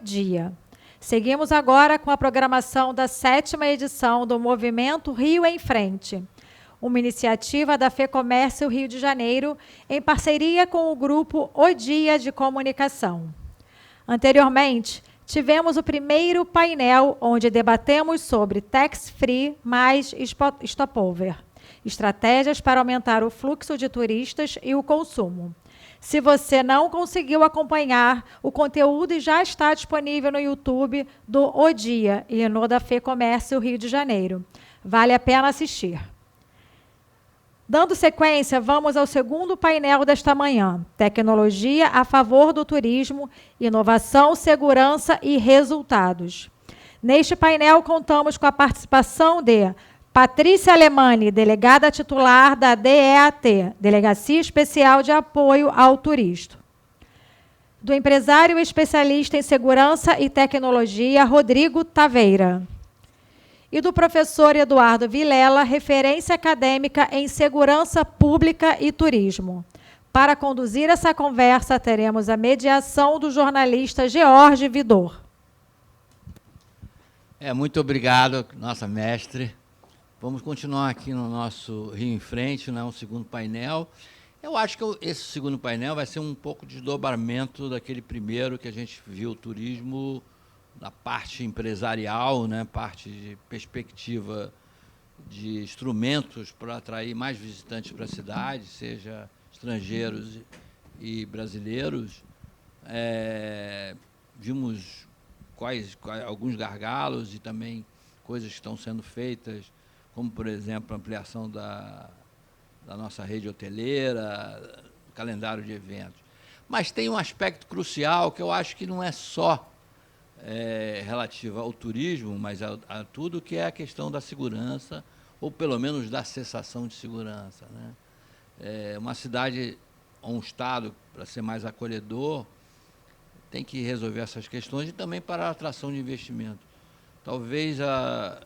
Dia. Seguimos agora com a programação da 7ª edição do Movimento Rio em Frente, uma iniciativa da FEComércio Rio de Janeiro, em parceria com o grupo O Dia de Comunicação. Anteriormente, tivemos o primeiro painel, onde debatemos sobre tax-free mais stopover, estratégias para aumentar o fluxo de turistas e o consumo. Se você não conseguiu acompanhar, o conteúdo já está disponível no YouTube do O Dia e no da FEComércio Rio de Janeiro. Vale a pena assistir. Dando sequência, vamos ao segundo painel desta manhã: Tecnologia a favor do turismo, inovação, segurança e resultados. Neste painel, contamos com a participação de Patrícia Alemani, delegada titular da DEAT, Delegacia Especial de Apoio ao Turista. Do empresário especialista em segurança e tecnologia, Rodrigo Taveira. E do professor Eduardo Vilela, referência acadêmica em segurança pública e turismo. Para conduzir essa conversa, teremos a mediação do jornalista George Vidor. Muito obrigado, nossa mestre. Vamos continuar aqui no nosso Rio em Frente, né, um segundo painel. Eu acho que esse segundo painel vai ser um pouco de desdobramento daquele primeiro que a gente viu o turismo na parte empresarial, né, parte de perspectiva de instrumentos para atrair mais visitantes para a cidade, seja estrangeiros e brasileiros. Vimos alguns gargalos e também coisas que estão sendo feitas, como, por exemplo, a ampliação da nossa rede hoteleira, calendário de eventos. Mas tem um aspecto crucial que eu acho que não é só relativo ao turismo, mas a tudo, que é a questão da segurança, ou pelo menos da sensação de segurança, né? Uma cidade ou um estado, para ser mais acolhedor, tem que resolver essas questões e também para a atração de investimento. Talvez a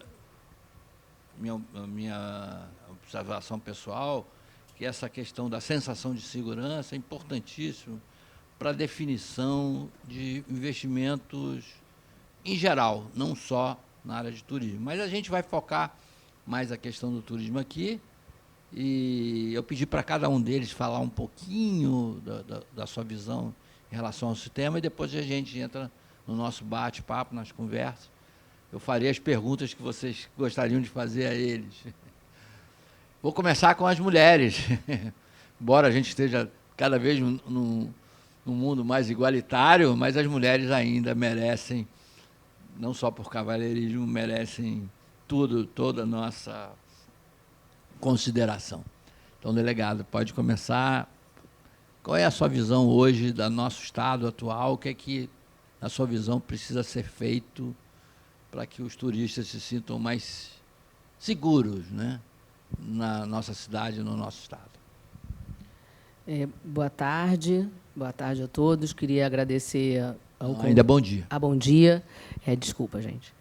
minha observação pessoal, que essa questão da sensação de segurança é importantíssimo para a definição de investimentos em geral, não só na área de turismo. Mas a gente vai focar mais a questão do turismo aqui, e eu pedi para cada um deles falar um pouquinho da sua visão em relação ao sistema, e depois a gente entra no nosso bate-papo, nas conversas. Eu farei as perguntas que vocês gostariam de fazer a eles. Vou começar com as mulheres. Embora a gente esteja cada vez num mundo mais igualitário, mas as mulheres ainda merecem, não só por cavalheirismo, merecem toda a nossa consideração. Então, delegado, pode começar. Qual é a sua visão hoje do nosso estado atual? O que é que, na sua visão, precisa ser feito para que os turistas se sintam mais seguros, né, na nossa cidade, no nosso estado? Boa tarde a todos. Queria agradecer ao ainda bom dia. Bom dia. Desculpa, gente.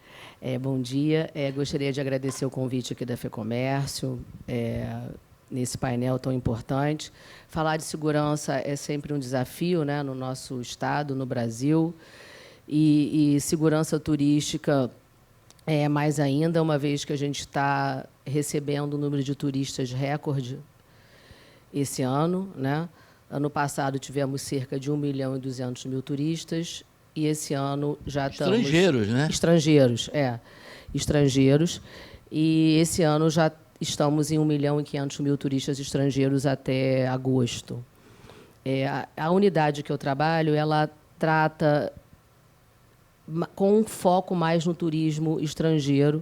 Bom dia. Gostaria de agradecer o convite aqui da FEComércio, nesse painel tão importante. Falar de segurança é sempre um desafio, né, no nosso estado, no Brasil, e segurança turística mais ainda, uma vez que a gente está recebendo um número de turistas recorde esse ano, né? Ano passado tivemos cerca de 1.200.000 turistas, e esse ano já estamos... Estrangeiros, né? Estrangeiros. E esse ano já estamos em 1.500.000 turistas estrangeiros até agosto. A unidade que eu trabalho, ela trata com um foco mais no turismo estrangeiro,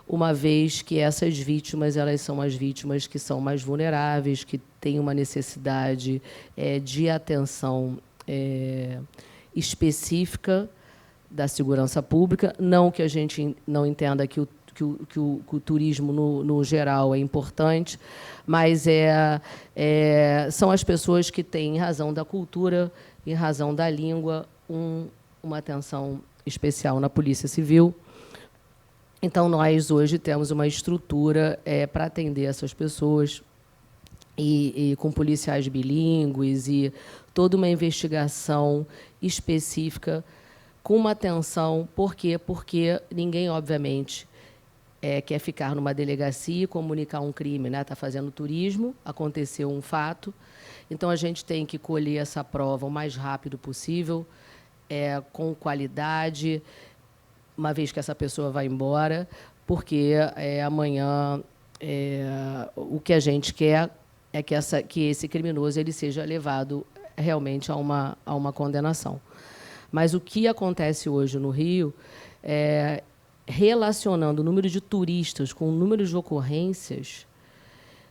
uma vez que essas vítimas, elas são as vítimas que são mais vulneráveis, que têm uma necessidade de atenção específica da segurança pública. Não que a gente não entenda que o turismo, no geral, é importante, mas são as pessoas que têm, em razão da cultura, em razão da língua, uma atenção especial na Polícia Civil. Então, nós hoje temos uma estrutura para atender essas pessoas, e com policiais bilíngues e toda uma investigação específica com uma atenção. Por quê? Porque ninguém, obviamente, quer ficar numa delegacia e comunicar um crime, né? Está fazendo turismo, aconteceu um fato, então a gente tem que colher essa prova o mais rápido possível, com qualidade, uma vez que essa pessoa vai embora, porque amanhã o que a gente quer é que esse criminoso ele seja levado realmente a uma condenação. Mas o que acontece hoje no Rio, relacionando o número de turistas com o número de ocorrências,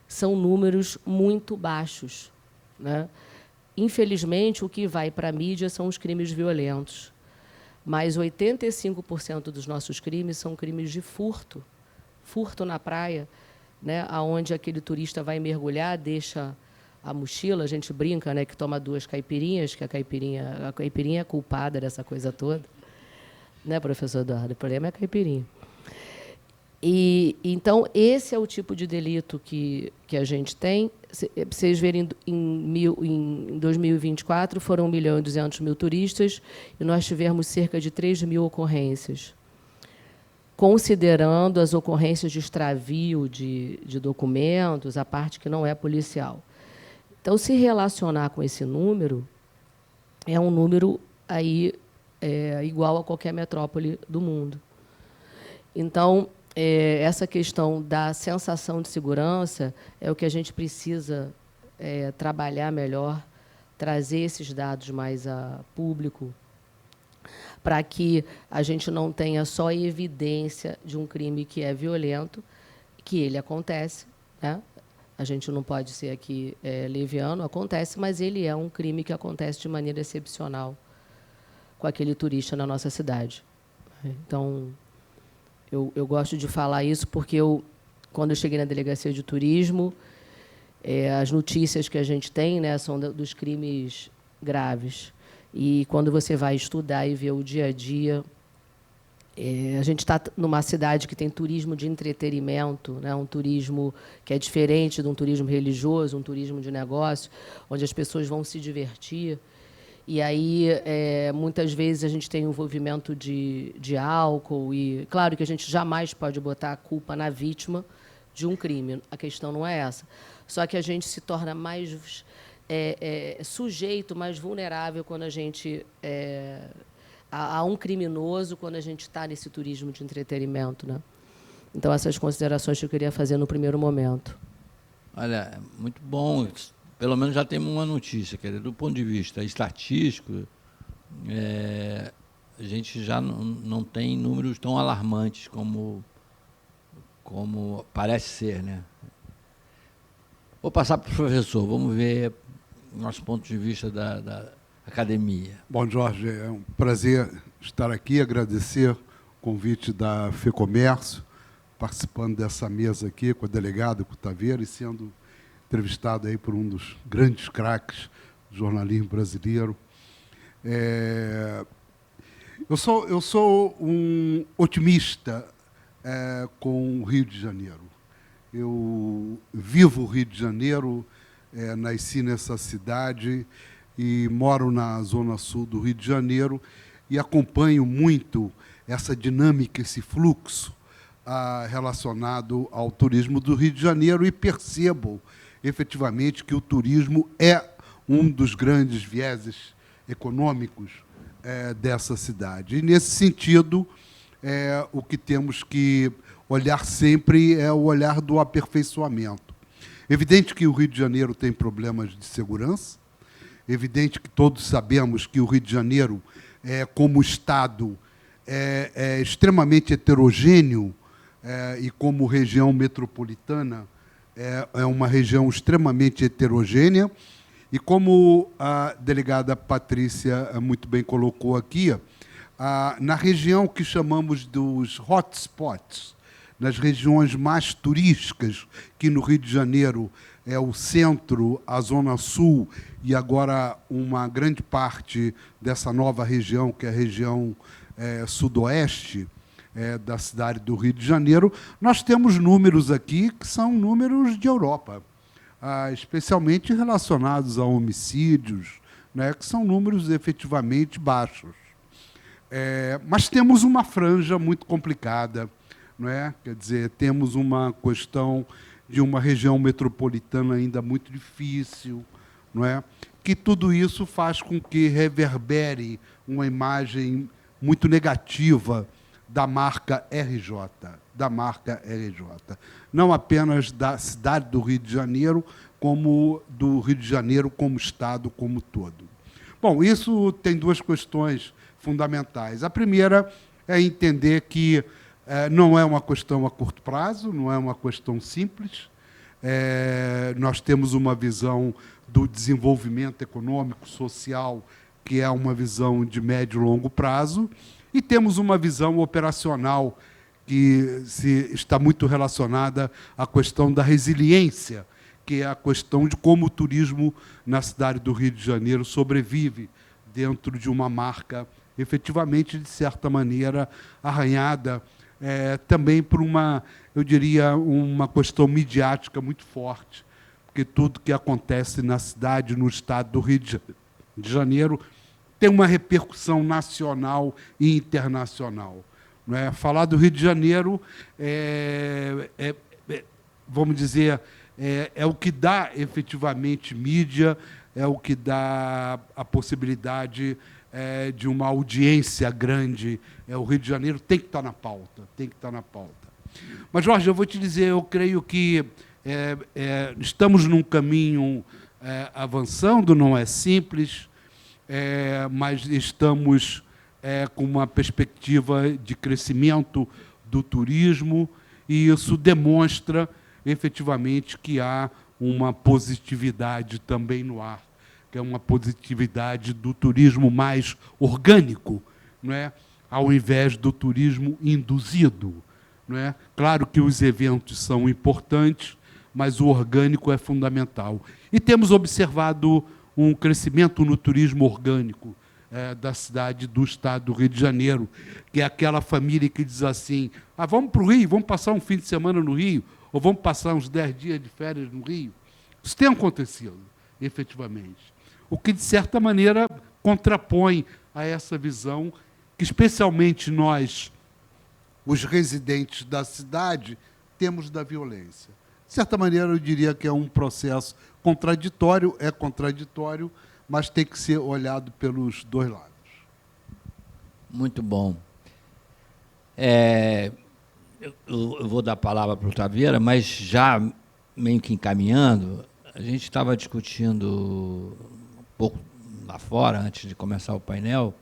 são números muito baixos, né? Infelizmente, o que vai para a mídia são os crimes violentos, mas 85% dos nossos crimes são crimes de furto na praia, né? Onde aquele turista vai mergulhar, deixa a mochila, a gente brinca, né, que toma 2 caipirinhas, que a caipirinha é culpada dessa coisa toda. Né, professor Eduardo? O problema é a caipirinha. Então, esse é o tipo de delito que a gente tem. Vocês verem, em 2024, foram 1.200.000 turistas e nós tivemos cerca de 3.000 ocorrências, considerando as ocorrências de extravio de documentos, a parte que não é policial. Então, se relacionar com esse número, é um número aí, igual a qualquer metrópole do mundo. Então, essa questão da sensação de segurança é o que a gente precisa trabalhar melhor, trazer esses dados mais a público, para que a gente não tenha só evidência de um crime que é violento, que ele acontece, né? A gente não pode ser aqui leviano, acontece, mas ele é um crime que acontece de maneira excepcional com aquele turista na nossa cidade. Então, eu gosto de falar isso porque quando eu cheguei na delegacia de turismo, as notícias que a gente tem, né, são dos crimes graves. E quando você vai estudar e ver o dia a dia, a gente está numa cidade que tem turismo de entretenimento, né, um turismo que é diferente de um turismo religioso, um turismo de negócio, onde as pessoas vão se divertir. E aí, muitas vezes, a gente tem envolvimento de álcool. E, claro, que a gente jamais pode botar a culpa na vítima de um crime. A questão não é essa. Só que a gente se torna mais sujeito, mais vulnerável quando a gente... a um criminoso quando a gente está nesse turismo de entretenimento, né? Então, essas considerações que eu queria fazer no primeiro momento. Olha, muito bom. Pelo menos já temos uma notícia, quer dizer, do ponto de vista estatístico, a gente já não tem números tão alarmantes como parece ser, né? Vou passar para o professor, vamos ver nosso ponto de vista da academia. Bom, Jorge, é um prazer estar aqui, agradecer o convite da FEComércio, participando dessa mesa aqui com o delegado, com o Taveira, e sendo entrevistado aí por um dos grandes craques do jornalismo brasileiro. Eu sou um otimista com o Rio de Janeiro. Eu vivo o Rio de Janeiro, nasci nessa cidade e moro na zona sul do Rio de Janeiro e acompanho muito essa dinâmica, esse fluxo relacionado ao turismo do Rio de Janeiro e percebo efetivamente que o turismo é um dos grandes vieses econômicos dessa cidade. E, nesse sentido, o que temos que olhar sempre é o olhar do aperfeiçoamento. Evidente que o Rio de Janeiro tem problemas de segurança, evidente que todos sabemos que o Rio de Janeiro, como Estado, é extremamente heterogêneo e, como região metropolitana, é uma região extremamente heterogênea. E, como a delegada Patrícia muito bem colocou aqui, na região que chamamos dos hotspots, nas regiões mais turísticas, que no Rio de Janeiro é o centro, a zona sul e agora uma grande parte dessa nova região, que é a região sudoeste da cidade do Rio de Janeiro, nós temos números aqui que são números de Europa, especialmente relacionados a homicídios, né, que são números efetivamente baixos. Mas temos uma franja muito complicada, não é? Quer dizer, temos uma questão de uma região metropolitana ainda muito difícil, não é? Que tudo isso faz com que reverbere uma imagem muito negativa da marca RJ, não apenas da cidade do Rio de Janeiro, como do Rio de Janeiro como Estado como todo. Bom, isso tem duas questões fundamentais. A primeira é entender que não é uma questão a curto prazo, não é uma questão simples. Nós temos uma visão do desenvolvimento econômico, social, que é uma visão de médio e longo prazo, e temos uma visão operacional que está muito relacionada à questão da resiliência, que é a questão de como o turismo na cidade do Rio de Janeiro sobrevive dentro de uma marca efetivamente, de certa maneira, arranhada também por eu diria, uma questão midiática muito forte, porque tudo que acontece na cidade, no estado do Rio de Janeiro, tem uma repercussão nacional e internacional. Não é? Falar do Rio de Janeiro vamos dizer, é o que dá efetivamente mídia, é o que dá a possibilidade de uma audiência grande. O Rio de Janeiro tem que estar na pauta, tem que estar na pauta. Mas, Jorge, eu vou te dizer, eu creio que estamos num caminho avançando, não é simples, mas estamos com uma perspectiva de crescimento do turismo, e isso demonstra, efetivamente, que há uma positividade também no ar, que é uma positividade do turismo mais orgânico, não é? Ao invés do turismo induzido. Não é? Claro que os eventos são importantes, mas o orgânico é fundamental. E temos observado um crescimento no turismo orgânico da cidade, do estado do Rio de Janeiro, que é aquela família que diz assim, vamos para o Rio, vamos passar um fim de semana no Rio, ou vamos passar uns 10 dias de férias no Rio. Isso tem acontecido, efetivamente. O que, de certa maneira, contrapõe a essa visão que, especialmente nós, os residentes da cidade, temos da violência. De certa maneira, eu diria que é um processo contraditório, mas tem que ser olhado pelos dois lados. Muito bom. Eu vou dar a palavra para o Taveira, mas já meio que encaminhando, a gente estava discutindo um pouco lá fora, antes de começar o painel,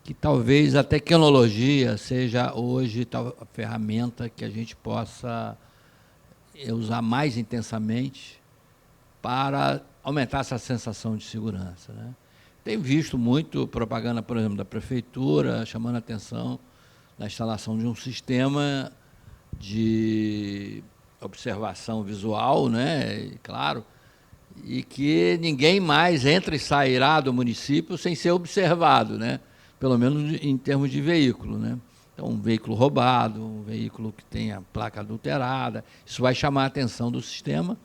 que talvez a tecnologia seja hoje a ferramenta que a gente possa usar mais intensamente para aumentar essa sensação de segurança, né? Tenho visto muito propaganda, por exemplo, da prefeitura, chamando a atenção na instalação de um sistema de observação visual, né? Claro, e que ninguém mais entra e sairá do município sem ser observado, né? Pelo menos em termos de veículo, né? Então, um veículo roubado, um veículo que tenha placa adulterada, isso vai chamar a atenção do sistema.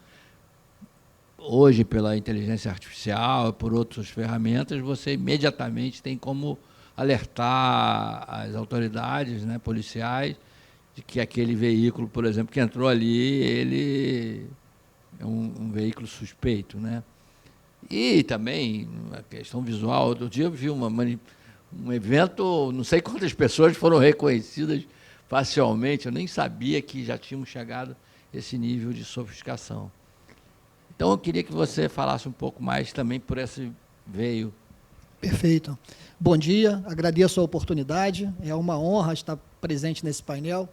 Hoje, pela inteligência artificial, por outras ferramentas, você imediatamente tem como alertar as autoridades, né, policiais, de que aquele veículo, por exemplo, que entrou ali, ele é um veículo suspeito, né? E também a questão visual. Outro dia eu vi um evento, não sei quantas pessoas foram reconhecidas facialmente, eu nem sabia que já tínhamos chegado a esse nível de sofisticação. Então, eu queria que você falasse um pouco mais também por esse veio. Perfeito. Bom dia, agradeço a oportunidade, é uma honra estar presente nesse painel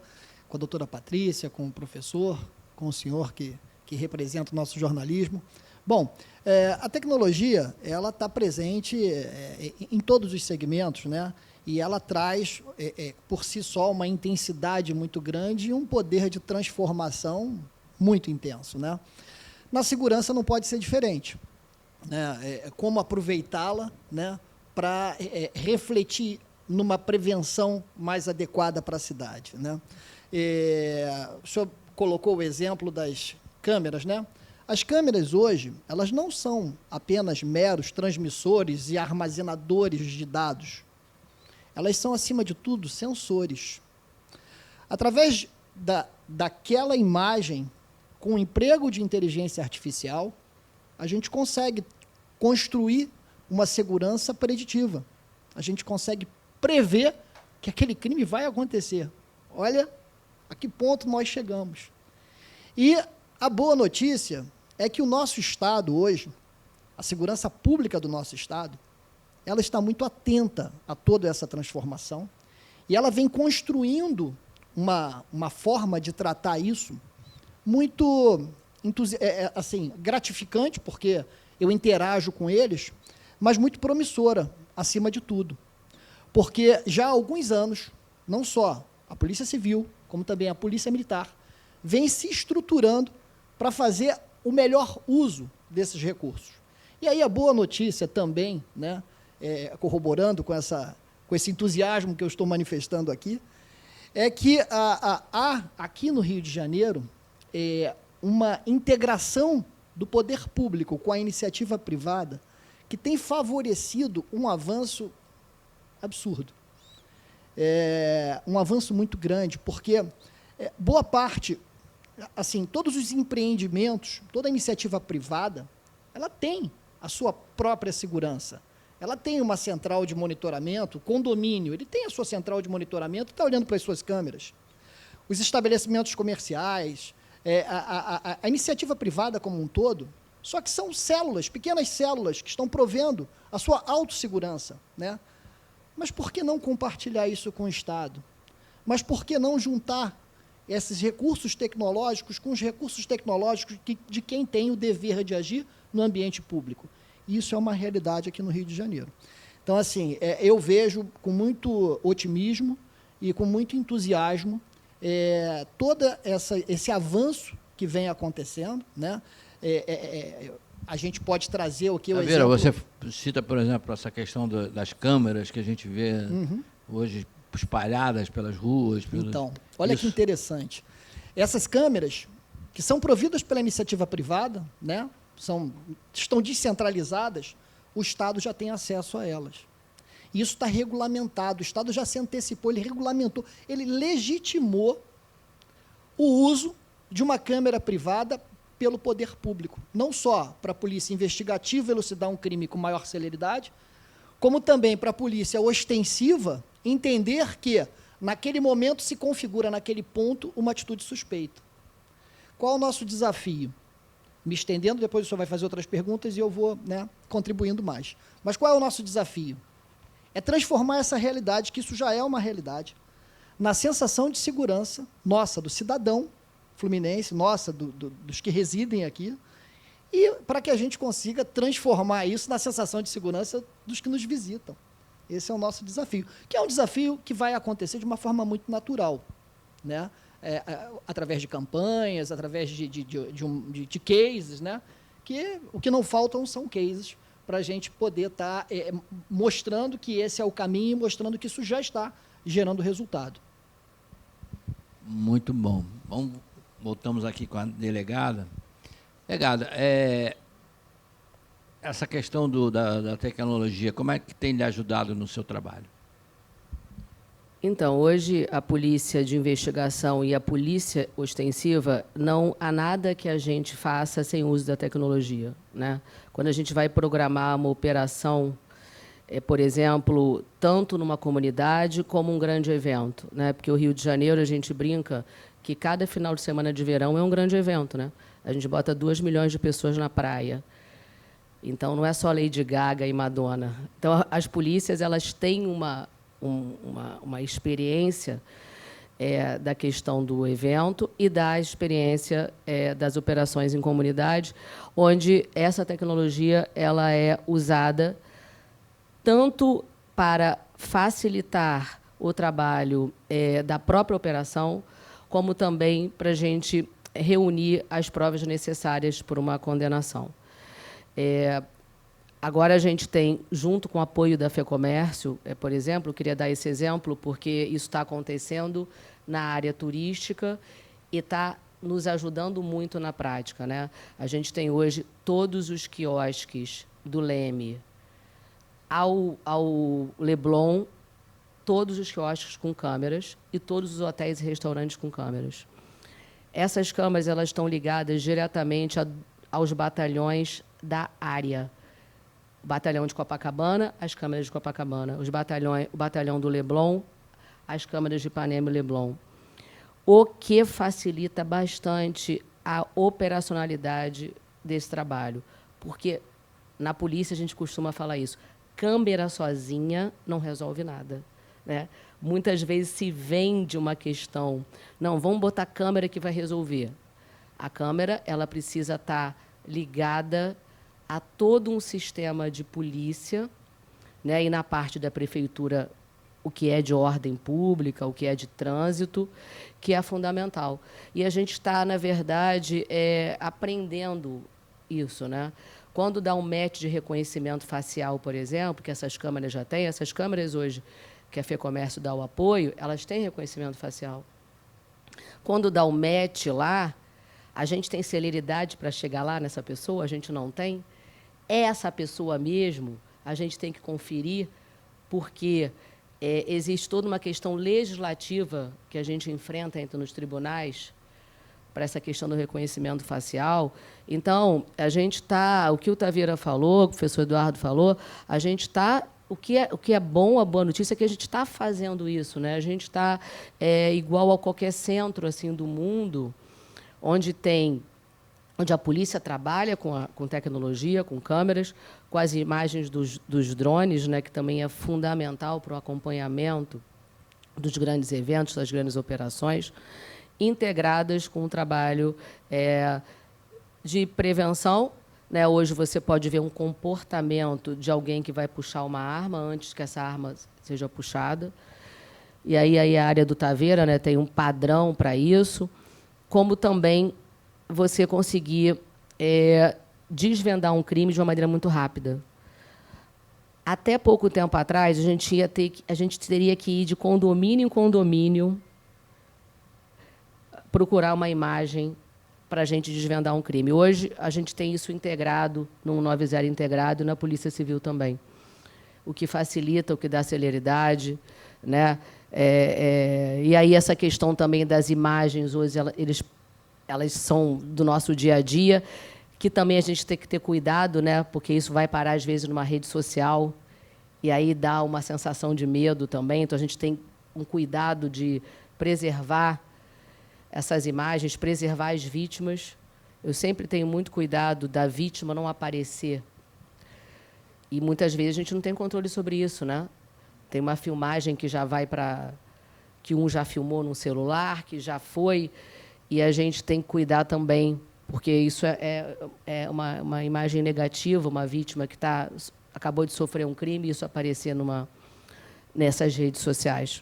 com a doutora Patrícia, com o professor, com o senhor que representa o nosso jornalismo. Bom, a tecnologia ela está presente em todos os segmentos, né? E ela traz, por si só, uma intensidade muito grande e um poder de transformação muito intenso, né? Na segurança não pode ser diferente, né? Como aproveitá-la, né, para refletir numa prevenção mais adequada para a cidade, né? O senhor colocou o exemplo das câmeras, né? As câmeras hoje, elas não são apenas meros transmissores e armazenadores de dados. elas são, acima de tudo, sensores. Através daquela imagem, com o emprego de inteligência artificial, a gente consegue construir uma segurança preditiva. A gente consegue prever que aquele crime vai acontecer. Olha a que ponto nós chegamos. E a boa notícia é que o nosso Estado hoje, a segurança pública do nosso Estado, ela está muito atenta a toda essa transformação e ela vem construindo uma forma de tratar isso muito assim, gratificante, porque eu interajo com eles, mas muito promissora, acima de tudo. Porque já há alguns anos, não só a Polícia Civil, como também a Polícia Militar, vem se estruturando para fazer o melhor uso desses recursos. E aí a boa notícia também, né, corroborando com esse entusiasmo que eu estou manifestando aqui, é que há aqui no Rio de Janeiro uma integração do poder público com a iniciativa privada que tem favorecido um avanço absurdo. Um avanço muito grande, porque boa parte, assim, todos os empreendimentos, toda a iniciativa privada, ela tem a sua própria segurança. Ela tem uma central de monitoramento, o condomínio, ele tem a sua central de monitoramento, está olhando para as suas câmeras. Os estabelecimentos comerciais, a iniciativa privada como um todo, só que são células, pequenas células, que estão provendo a sua autossegurança, né? Mas por que não compartilhar isso com o Estado? Mas por que não juntar esses recursos tecnológicos com os recursos tecnológicos de quem tem o dever de agir no ambiente público? Isso é uma realidade aqui no Rio de Janeiro. Então, assim, eu vejo com muito otimismo e com muito entusiasmo todo esse avanço que vem acontecendo, né? A gente pode trazer o que o exemplo... Você cita, por exemplo, essa questão das câmeras que a gente vê hoje espalhadas pelas ruas. Então, olha que interessante. Essas câmeras, que são providas pela iniciativa privada, né, estão descentralizadas, o Estado já tem acesso a elas. Isso está regulamentado, o Estado já se antecipou, ele regulamentou, ele legitimou o uso de uma câmera privada pelo poder público, não só para a polícia investigativa elucidar um crime com maior celeridade, como também para a polícia ostensiva entender que, naquele momento, se configura naquele ponto uma atitude suspeita. Qual é o nosso desafio? Me estendendo, depois o senhor vai fazer outras perguntas e eu vou, né, contribuindo mais. Mas qual é o nosso desafio? É transformar essa realidade, que isso já é uma realidade, na sensação de segurança nossa, do cidadão fluminense, nossa, dos que residem aqui, e para que a gente consiga transformar isso na sensação de segurança dos que nos visitam. Esse é o nosso desafio, que é um desafio que vai acontecer de uma forma muito natural, né? Através de campanhas, através de cases, né? Que o que não faltam são cases para a gente poder estar mostrando que esse é o caminho, mostrando que isso já está gerando resultado. Muito bom. Voltamos aqui com a delegada. Delegada, essa questão da tecnologia, como é que tem lhe ajudado no seu trabalho? Então, hoje, a polícia de investigação e a polícia ostensiva, não há nada que a gente faça sem uso da tecnologia, né? Quando a gente vai programar uma operação, por exemplo, tanto numa comunidade como um grande evento, né? Porque o Rio de Janeiro, a gente brinca que cada final de semana de verão é um grande evento, né? A gente bota 2 milhões de pessoas na praia. Então, não é só Lady Gaga e Madonna. Então, as polícias, elas têm uma experiência da questão do evento e da experiência das operações em comunidade, onde essa tecnologia ela é usada tanto para facilitar o trabalho da própria operação, como também para a gente reunir as provas necessárias para uma condenação. Agora a gente tem, junto com o apoio da FEComércio, por exemplo, eu queria dar esse exemplo, porque isso está acontecendo na área turística e está nos ajudando muito na prática, né? A gente tem hoje todos os quiosques do Leme ao Leblon, todos os quiosques com câmeras e todos os hotéis e restaurantes com câmeras. Essas câmeras elas estão ligadas diretamente aos batalhões da área. O batalhão de Copacabana, as câmeras de Copacabana. O batalhão do Leblon, as câmeras de Ipanema e Leblon. O que facilita bastante a operacionalidade desse trabalho. Porque na polícia a gente costuma falar isso. Câmera sozinha não resolve nada, né? Muitas vezes se vende uma questão. Não, vamos botar câmera que vai resolver. A câmera ela precisa estar ligada a todo um sistema de polícia, né? E na parte da prefeitura, o que é de ordem pública, o que é de trânsito, que é fundamental. E a gente está, na verdade, aprendendo isso, né? Quando dá um match de reconhecimento facial, por exemplo, que essas câmeras já têm, essas câmeras hoje que a FEComércio dá o apoio, elas têm reconhecimento facial. Quando dá o match lá, a gente tem celeridade para chegar lá nessa pessoa, a gente não tem. É essa pessoa mesmo, a gente tem que conferir, porque existe toda uma questão legislativa que a gente enfrenta nos tribunais para essa questão do reconhecimento facial. Então, a gente está, o que o Taveira falou, o professor Eduardo falou, a gente está, o que é bom, a boa notícia é que a gente está fazendo isso, né? A gente está igual a qualquer centro assim do mundo, onde a polícia trabalha com tecnologia, com câmeras, com as imagens dos drones, né, que também é fundamental para o acompanhamento dos grandes eventos, das grandes operações, integradas com o trabalho de prevenção. Né? Hoje você pode ver um comportamento de alguém que vai puxar uma arma antes que essa arma seja puxada. E aí a área do Taveira, né, tem um padrão para isso, como também você conseguir desvendar um crime de uma maneira muito rápida. Até pouco tempo atrás, a gente teria que ir de condomínio em condomínio procurar uma imagem para a gente desvendar um crime. Hoje, a gente tem isso integrado, no 190 integrado, e na Polícia Civil também. O que facilita, o que dá celeridade. Né? E aí essa questão também das imagens, hoje, elas são do nosso dia a dia, que também a gente tem que ter cuidado, né? Porque isso vai parar, às vezes, numa rede social, e aí dá uma sensação de medo também. Então, a gente tem um cuidado de preservar essas imagens, preservar as vítimas. Eu sempre tenho muito cuidado da vítima não aparecer. E, muitas vezes, a gente não tem controle sobre isso, né? Tem uma filmagem que já vai para... que um já filmou num celular, que já foi... E a gente tem que cuidar também, porque isso é uma imagem negativa, uma vítima que acabou de sofrer um crime, e isso aparecer nessas redes sociais.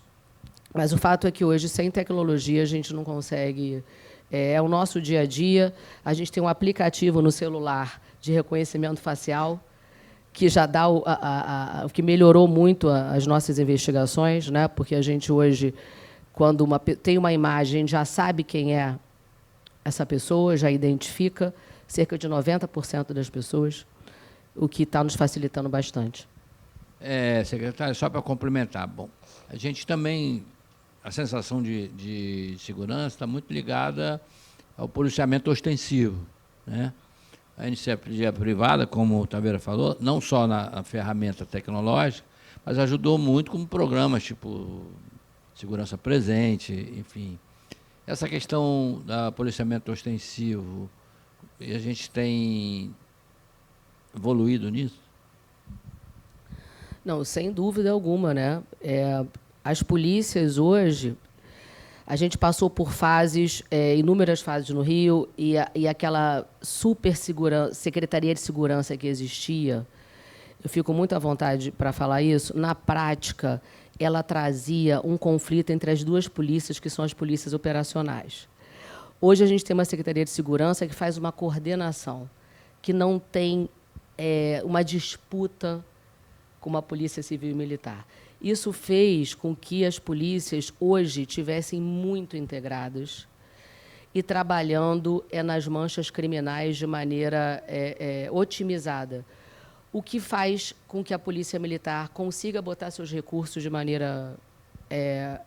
Mas o fato é que hoje, sem tecnologia, a gente não consegue... É o nosso dia a dia. A gente tem um aplicativo no celular de reconhecimento facial, que já dá o que melhorou muito as nossas investigações, né? Porque a gente hoje, quando tem uma imagem, já sabe quem é essa pessoa, já identifica cerca de 90% das pessoas, o que está nos facilitando bastante. Secretário, só para complementar, bom, a gente também, a sensação de segurança está muito ligada ao policiamento ostensivo, né? A iniciativa privada, como o Taveira falou, não só na ferramenta tecnológica, mas ajudou muito com programas tipo Segurança Presente, enfim. Essa questão do policiamento ostensivo, a gente tem evoluído nisso? Não, sem dúvida alguma, né? As polícias hoje, a gente passou por fases, inúmeras fases no Rio, e aquela super Secretaria de Segurança que existia, eu fico muito à vontade para falar isso, na prática, ela trazia um conflito entre as duas polícias, que são as polícias operacionais. Hoje, a gente tem uma Secretaria de Segurança que faz uma coordenação, que não tem uma disputa com a Polícia Civil e Militar. Isso fez com que as polícias, hoje, tivessem muito integradas e trabalhando nas manchas criminais de maneira otimizada, o que faz com que a Polícia Militar consiga botar seus recursos de maneira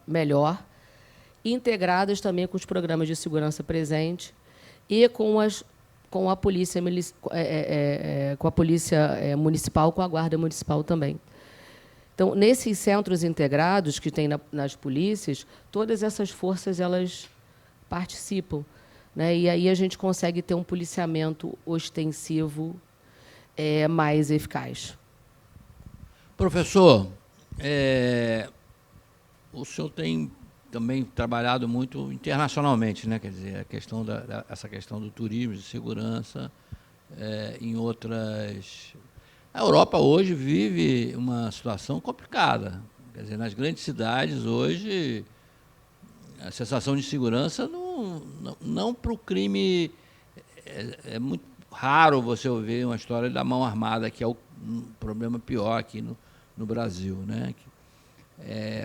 melhor, integradas também com os programas de segurança presente e com a polícia municipal, com a guarda municipal também. Então, nesses centros integrados que tem nas polícias, todas essas forças elas participam, né? E aí a gente consegue ter um policiamento ostensivo mais eficaz. Professor, o senhor tem também trabalhado muito internacionalmente, né? Quer dizer, essa questão do turismo, de segurança, em outras... A Europa hoje vive uma situação complicada. Quer dizer, nas grandes cidades hoje, a sensação de segurança não para o crime... É muito raro você ouvir uma história da mão armada, que é o problema pior aqui no Brasil, né?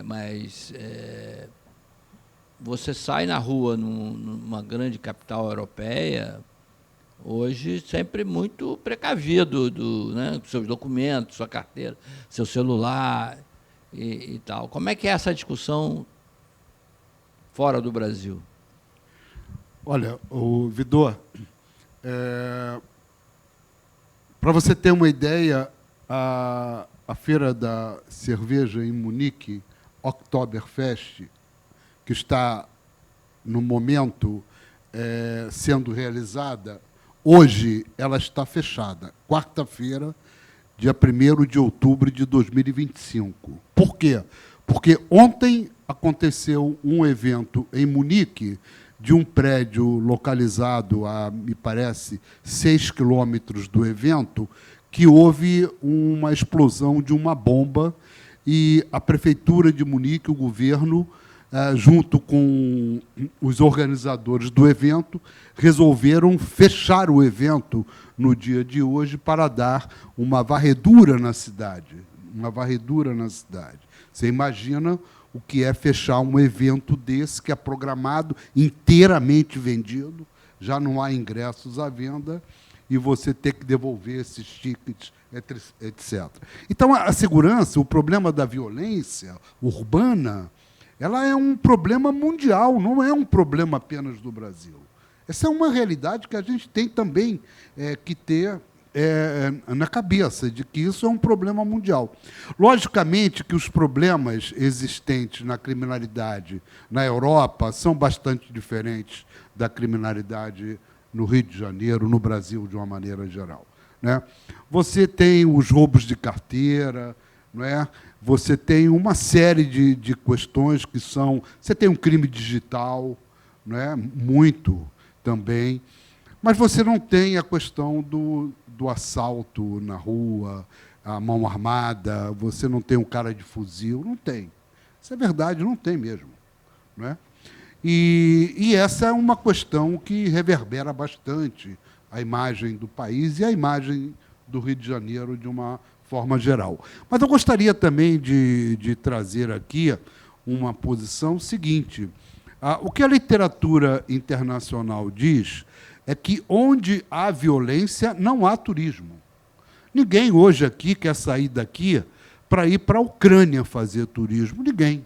Mas você sai na rua numa grande capital europeia, hoje sempre muito precavido né, com seus documentos, sua carteira, seu celular e tal. Como é que é essa discussão fora do Brasil? Olha, Vidor, para você ter uma ideia, a Feira da Cerveja em Munique, Oktoberfest, que está, no momento, sendo realizada, hoje ela está fechada, quarta-feira, dia 1º de outubro de 2025. Por quê? Porque ontem aconteceu um evento em Munique, de um prédio localizado a, me parece, 6 quilômetros do evento, que houve uma explosão de uma bomba e a Prefeitura de Munique, o governo, junto com os organizadores do evento, resolveram fechar o evento no dia de hoje para dar uma varredura na cidade. Uma varredura na cidade. Você imagina o que é fechar um evento desse, que é programado, inteiramente vendido, já não há ingressos à venda, e você ter que devolver esses tickets, etc. Então, a segurança, o problema da violência urbana, ela é um problema mundial, não é um problema apenas do Brasil. Essa é uma realidade que a gente tem também que ter na cabeça, de que isso é um problema mundial. Logicamente que os problemas existentes na criminalidade na Europa são bastante diferentes da criminalidade no Rio de Janeiro, no Brasil, de uma maneira geral, né? Você tem os roubos de carteira, não é? Você tem uma série de questões que são... Você tem um crime digital, não é? Muito também, mas você não tem a questão do assalto na rua, a mão armada, você não tem um cara de fuzil, não tem. Isso é verdade, não tem mesmo, não é? E essa é uma questão que reverbera bastante a imagem do país e a imagem do Rio de Janeiro de uma forma geral. Mas eu gostaria também de trazer aqui uma posição seguinte. O que a literatura internacional diz é que onde há violência, não há turismo. Ninguém hoje aqui quer sair daqui para ir para a Ucrânia fazer turismo. Ninguém.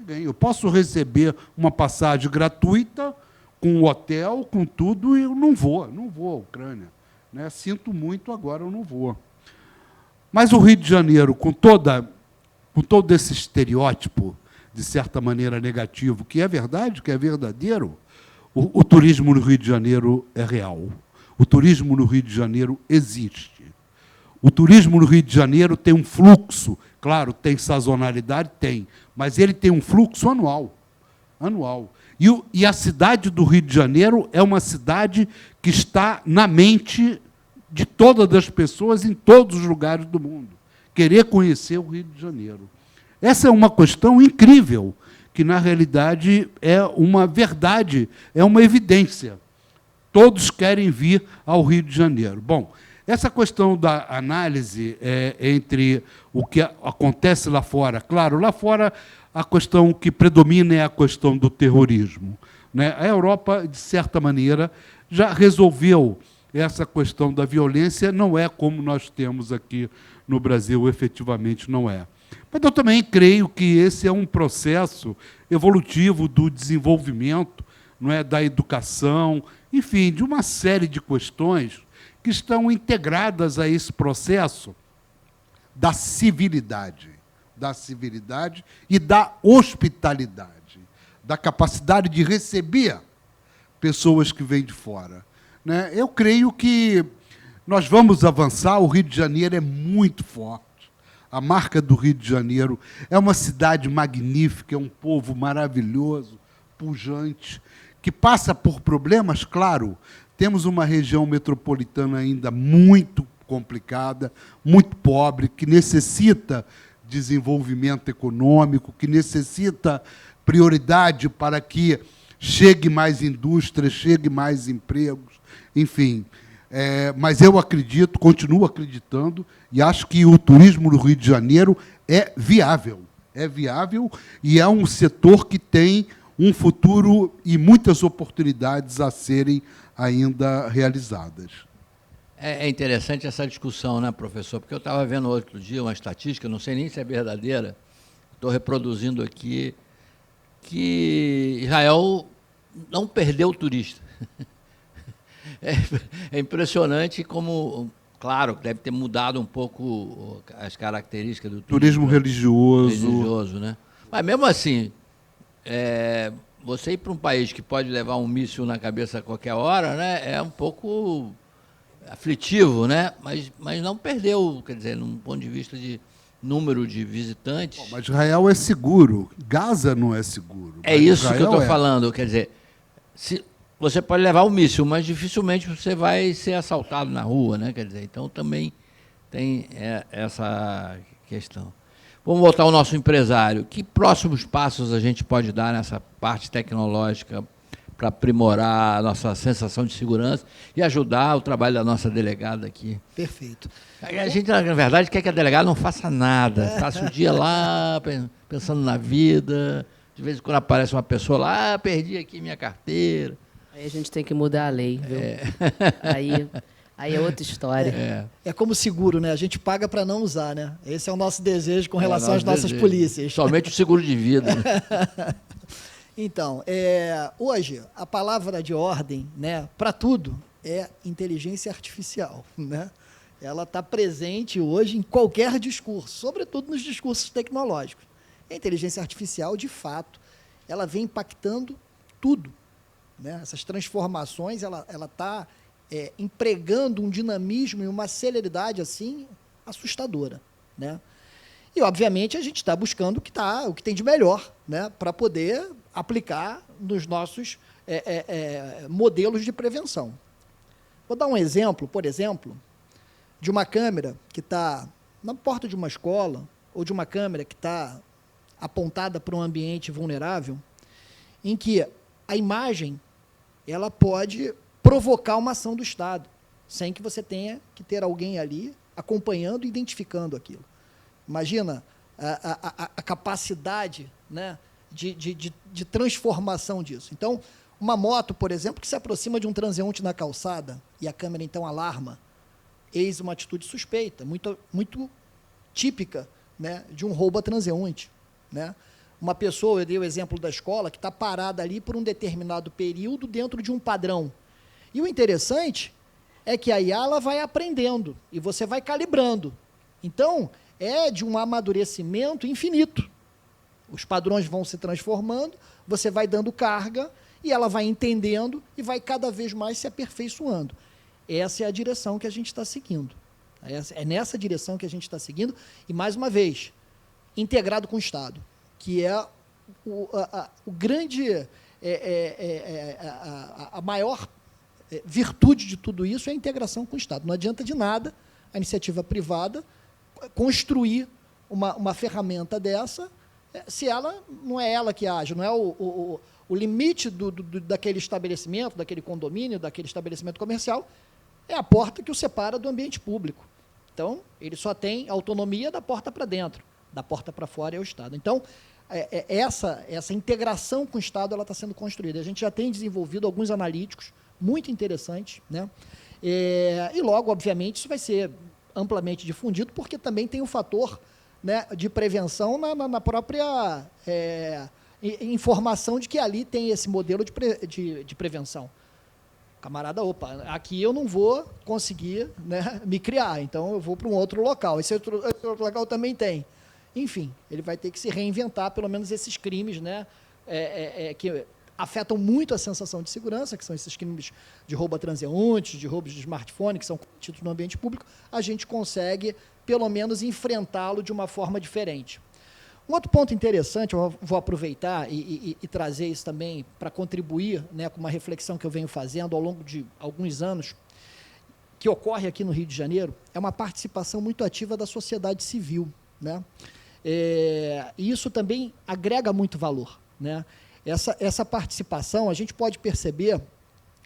Eu posso receber uma passagem gratuita, com o hotel, com tudo, e eu não vou à Ucrânia, né? Sinto muito, agora eu não vou. Mas o Rio de Janeiro, com todo esse estereótipo, de certa maneira negativo, que é verdade, que é verdadeiro, o turismo no Rio de Janeiro é real. O turismo no Rio de Janeiro existe. O turismo no Rio de Janeiro tem um fluxo, claro, tem sazonalidade, tem, mas ele tem um fluxo anual. E a cidade do Rio de Janeiro é uma cidade que está na mente de todas as pessoas em todos os lugares do mundo. Querer conhecer o Rio de Janeiro. Essa é uma questão incrível, que, na realidade, é uma verdade, é uma evidência. Todos querem vir ao Rio de Janeiro. Bom, essa questão da análise entre o que acontece lá fora, claro, lá fora a questão que predomina é a questão do terrorismo, né? A Europa, de certa maneira, já resolveu essa questão da violência, não é como nós temos aqui no Brasil, efetivamente não é. Mas eu também creio que esse é um processo evolutivo do desenvolvimento, não é, da educação, enfim, de uma série de questões que estão integradas a esse processo da civilidade e da hospitalidade, da capacidade de receber pessoas que vêm de fora. Né? Eu creio que nós vamos avançar. O Rio de Janeiro é muito forte. A marca do Rio de Janeiro é uma cidade magnífica, é um povo maravilhoso, pujante, que passa por problemas, claro. Temos uma região metropolitana ainda muito complicada, muito pobre, que necessita desenvolvimento econômico, que necessita prioridade para que chegue mais indústria, chegue mais empregos, enfim. Mas eu acredito, continuo acreditando, e acho que o turismo no Rio de Janeiro é viável e é um setor que tem um futuro e muitas oportunidades a serem ainda realizadas. É interessante essa discussão, né, professor? Porque eu estava vendo outro dia uma estatística, não sei nem se é verdadeira, estou reproduzindo aqui, que Israel não perdeu o turista. É impressionante como, claro, deve ter mudado um pouco as características do turismo religioso, né? Mas mesmo assim, você ir para um país que pode levar um míssil na cabeça a qualquer hora, né, é um pouco aflitivo, né? Mas não perdeu, quer dizer, num ponto de vista de número de visitantes. Bom, mas Israel é seguro, Gaza não é seguro. É isso Israel que eu estou falando, quer dizer, você pode levar um míssil, mas dificilmente você vai ser assaltado na rua, né? Quer dizer, então também tem essa questão. Vamos voltar ao nosso empresário. Que próximos passos a gente pode dar nessa parte tecnológica para aprimorar a nossa sensação de segurança e ajudar o trabalho da nossa delegada aqui? Perfeito. A gente, na verdade, quer que a delegada não faça nada, passe o dia lá pensando na vida, de vez em quando aparece uma pessoa lá, perdi aqui minha carteira. Aí a gente tem que mudar a lei, viu? Aí é outra história. É como seguro, né? A gente paga para não usar, né? Esse é o nosso desejo com relação às nossas polícias. Somente o seguro de vida. Né? Então, hoje, a palavra de ordem, né, para tudo, é inteligência artificial. Né? Ela está presente hoje em qualquer discurso, sobretudo nos discursos tecnológicos. A inteligência artificial, de fato, ela vem impactando tudo. Né? Essas transformações, ela está empregando um dinamismo e uma celeridade assim assustadora. Né? E, obviamente, a gente está buscando o que tem de melhor, né, para poder aplicar nos nossos modelos de prevenção. Vou dar um exemplo, por exemplo, de uma câmera que está na porta de uma escola ou de uma câmera que está apontada para um ambiente vulnerável, em que a imagem ela pode provocar uma ação do Estado, sem que você tenha que ter alguém ali acompanhando e identificando aquilo. Imagina a capacidade, né, de transformação disso. Então, uma moto, por exemplo, que se aproxima de um transeunte na calçada e a câmera, então, alarma, eis uma atitude suspeita, muito, muito típica, né, de um roubo a transeunte. Né? Uma pessoa, eu dei o exemplo da escola, que está parada ali por um determinado período dentro de um padrão. E o interessante é que aí ela vai aprendendo e você vai calibrando. Então, é de um amadurecimento infinito. Os padrões vão se transformando, você vai dando carga e ela vai entendendo e vai cada vez mais se aperfeiçoando. Essa é a direção que a gente está seguindo. É nessa direção que a gente está seguindo e, mais uma vez, integrado com o Estado, que é o grande, a maior virtude de tudo isso é a integração com o Estado. Não adianta de nada a iniciativa privada construir uma ferramenta dessa se ela não é ela que age, não é o limite daquele estabelecimento, daquele condomínio, daquele estabelecimento comercial, é a porta que o separa do ambiente público. Então, ele só tem autonomia da porta para dentro, da porta para fora é o Estado. Então, essa integração com o Estado ela está sendo construída. A gente já tem desenvolvido alguns analíticos muito interessantes, né? E logo, obviamente, isso vai ser amplamente difundido, porque também tem o fator né, de prevenção na própria informação de que ali tem esse modelo de prevenção. Camarada, opa, aqui eu não vou conseguir, né, me criar, então eu vou para um outro local. Esse outro local também tem. Enfim, ele vai ter que se reinventar, pelo menos esses crimes, né, que afetam muito a sensação de segurança, que são esses crimes de roubo a transeuntes, de roubos de smartphone, que são cometidos no ambiente público, a gente consegue, pelo menos, enfrentá-lo de uma forma diferente. Um outro ponto interessante, eu vou aproveitar e trazer isso também para contribuir, né, com uma reflexão que eu venho fazendo ao longo de alguns anos, que ocorre aqui no Rio de Janeiro, é uma participação muito ativa da sociedade civil, né? E isso também agrega muito valor, né? Essa participação a gente pode perceber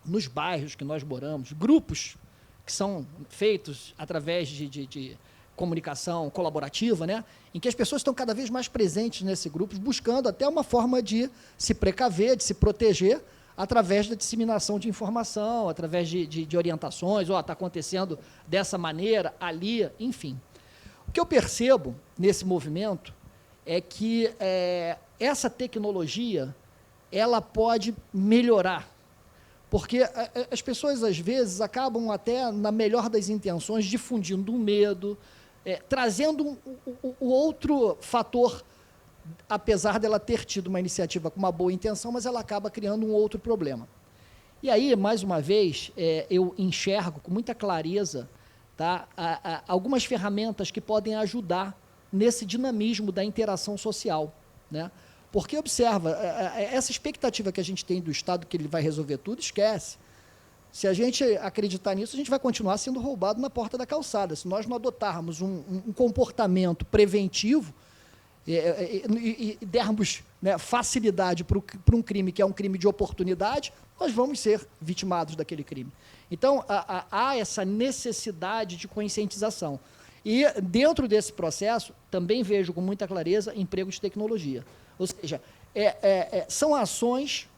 nos bairros que nós moramos, grupos que são feitos através de comunicação colaborativa, né, em que as pessoas estão cada vez mais presentes nesse grupo, buscando até uma forma de se precaver, de se proteger, através da disseminação de informação, através de orientações, está acontecendo dessa maneira, ali, enfim. O que eu percebo nesse movimento é que essa tecnologia ela pode melhorar, porque as pessoas, às vezes, acabam até, na melhor das intenções, difundindo um medo, trazendo o outro fator, apesar dela ter tido uma iniciativa com uma boa intenção, mas ela acaba criando um outro problema. E aí, mais uma vez, eu enxergo com muita clareza, tá, algumas ferramentas que podem ajudar nesse dinamismo da interação social, né? Porque, observa, essa expectativa que a gente tem do Estado, que ele vai resolver tudo, esquece. Se a gente acreditar nisso, a gente vai continuar sendo roubado na porta da calçada. Se nós não adotarmos um comportamento preventivo e dermos, né, facilidade para um crime que é um crime de oportunidade, nós vamos ser vitimados daquele crime. Então, há essa necessidade de conscientização. E, dentro desse processo, também vejo com muita clareza emprego de tecnologia. Ou seja, são ações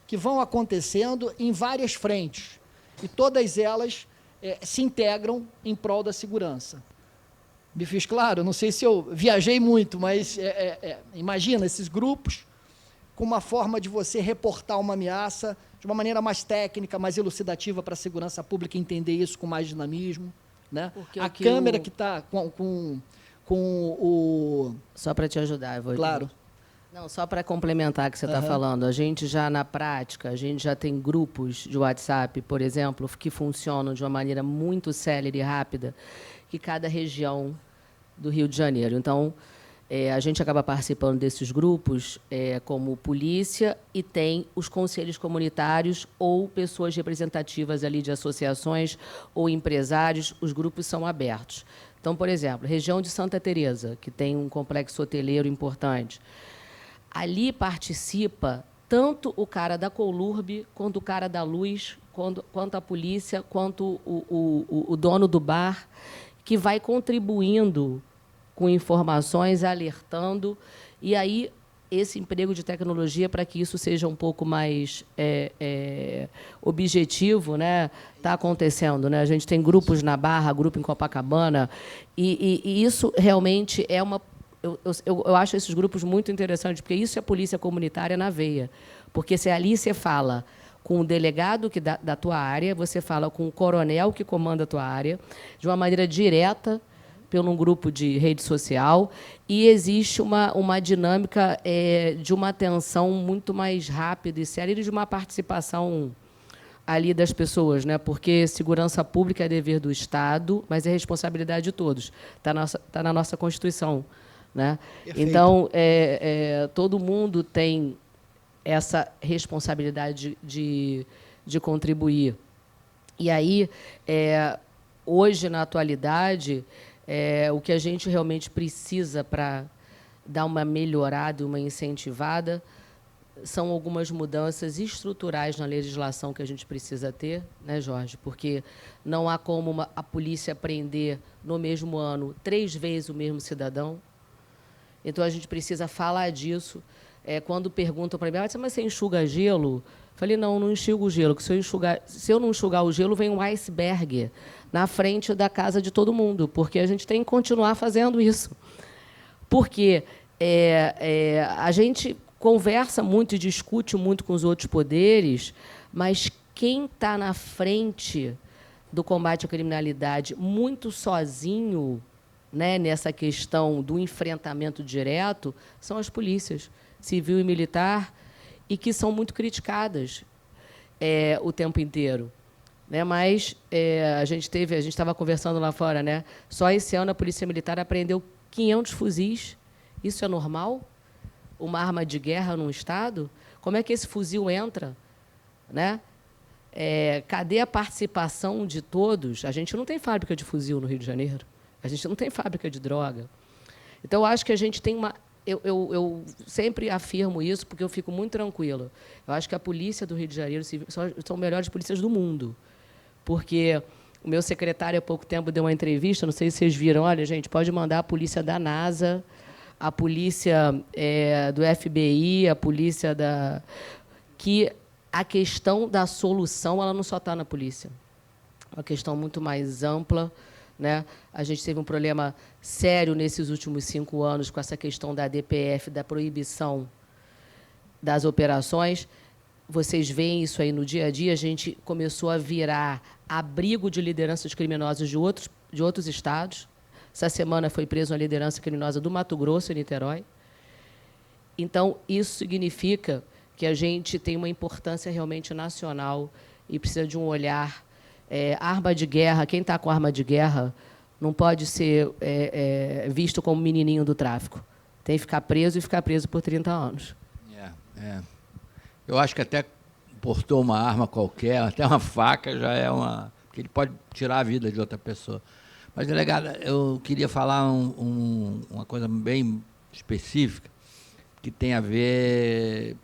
que vão acontecendo em várias frentes, e todas elas se integram em prol da segurança. Me fiz claro? Não sei se eu viajei muito, mas imagina esses grupos com uma forma de você reportar uma ameaça de uma maneira mais técnica, mais elucidativa para a segurança pública entender isso com mais dinamismo, né? A câmera que está com o... Só para te ajudar, eu vou... Claro. Não, só para complementar o que você está falando, a gente já, na prática, a gente já tem grupos de WhatsApp, por exemplo, que funcionam de uma maneira muito célere e rápida, que cada região do Rio de Janeiro. Então, a gente acaba participando desses grupos como polícia, e tem os conselhos comunitários ou pessoas representativas ali de associações ou empresários. Os grupos são abertos. Então, por exemplo, região de Santa Teresa, que tem um complexo hoteleiro importante, ali participa tanto o cara da Colurb, quanto o cara da Luz, quanto a polícia, quanto o dono do bar, que vai contribuindo com informações, alertando, e aí esse emprego de tecnologia, para que isso seja um pouco mais objetivo, né, está acontecendo, né? A gente tem grupos na Barra, grupo em Copacabana, e isso realmente é uma... Eu acho esses grupos muito interessantes, porque isso é polícia comunitária na veia. Porque se ali você fala com o delegado da tua área, você fala com o coronel que comanda a tua área, de uma maneira direta, pelo um grupo de rede social, e existe uma dinâmica de uma atenção muito mais rápida e séria, e de uma participação ali das pessoas, né? Porque segurança pública é dever do Estado, mas é responsabilidade de todos. Tá na nossa Constituição, né? Então, todo mundo tem essa responsabilidade de contribuir. E aí, hoje, na atualidade, o que a gente realmente precisa para dar uma melhorada, uma incentivada, são algumas mudanças estruturais na legislação que a gente precisa ter, né, Jorge? Porque não há como a polícia prender, no mesmo ano, 3 vezes o mesmo cidadão. Então, a gente precisa falar disso. Quando perguntam para mim, mas você enxuga gelo? Eu falei, não enxugo o gelo, que se eu não enxugar o gelo, vem um iceberg na frente da casa de todo mundo, porque a gente tem que continuar fazendo isso. Porque a gente conversa muito e discute muito com os outros poderes, mas quem está na frente do combate à criminalidade muito sozinho, né, nessa questão do enfrentamento direto, são as polícias, civil e militar, e que são muito criticadas o tempo inteiro. Né? Mas a gente estava conversando lá fora, né? Só esse ano a Polícia Militar apreendeu 500 fuzis. Isso é normal? Uma arma de guerra num Estado? Como é que esse fuzil entra? Né? Cadê a participação de todos? A gente não tem fábrica de fuzil no Rio de Janeiro. A gente não tem fábrica de droga. Então, eu acho que a gente tem uma... Eu sempre afirmo isso porque eu fico muito tranquila. Eu acho que a polícia do Rio de Janeiro são as melhores polícias do mundo. Porque o meu secretário, há pouco tempo, deu uma entrevista, não sei se vocês viram, olha, gente, pode mandar a polícia da NASA, a polícia do FBI, a polícia da... que a questão da solução ela não só está na polícia. É uma questão muito mais ampla. Né? A gente teve um problema sério nesses últimos 5 anos com essa questão da DPF, da proibição das operações. Vocês veem isso aí no dia a dia. A gente começou a virar abrigo de lideranças criminosas de outros estados. Essa semana foi presa uma liderança criminosa do Mato Grosso e Niterói. Então, isso significa que a gente tem uma importância realmente nacional e precisa de um olhar. Arma de guerra, quem está com arma de guerra não pode ser visto como menininho do tráfico. Tem que ficar preso e ficar preso por 30 anos. Eu acho que até portou uma arma qualquer, até uma faca, já é uma... Porque ele pode tirar a vida de outra pessoa. Mas, delegada, eu queria falar uma coisa bem específica, que tem a ver...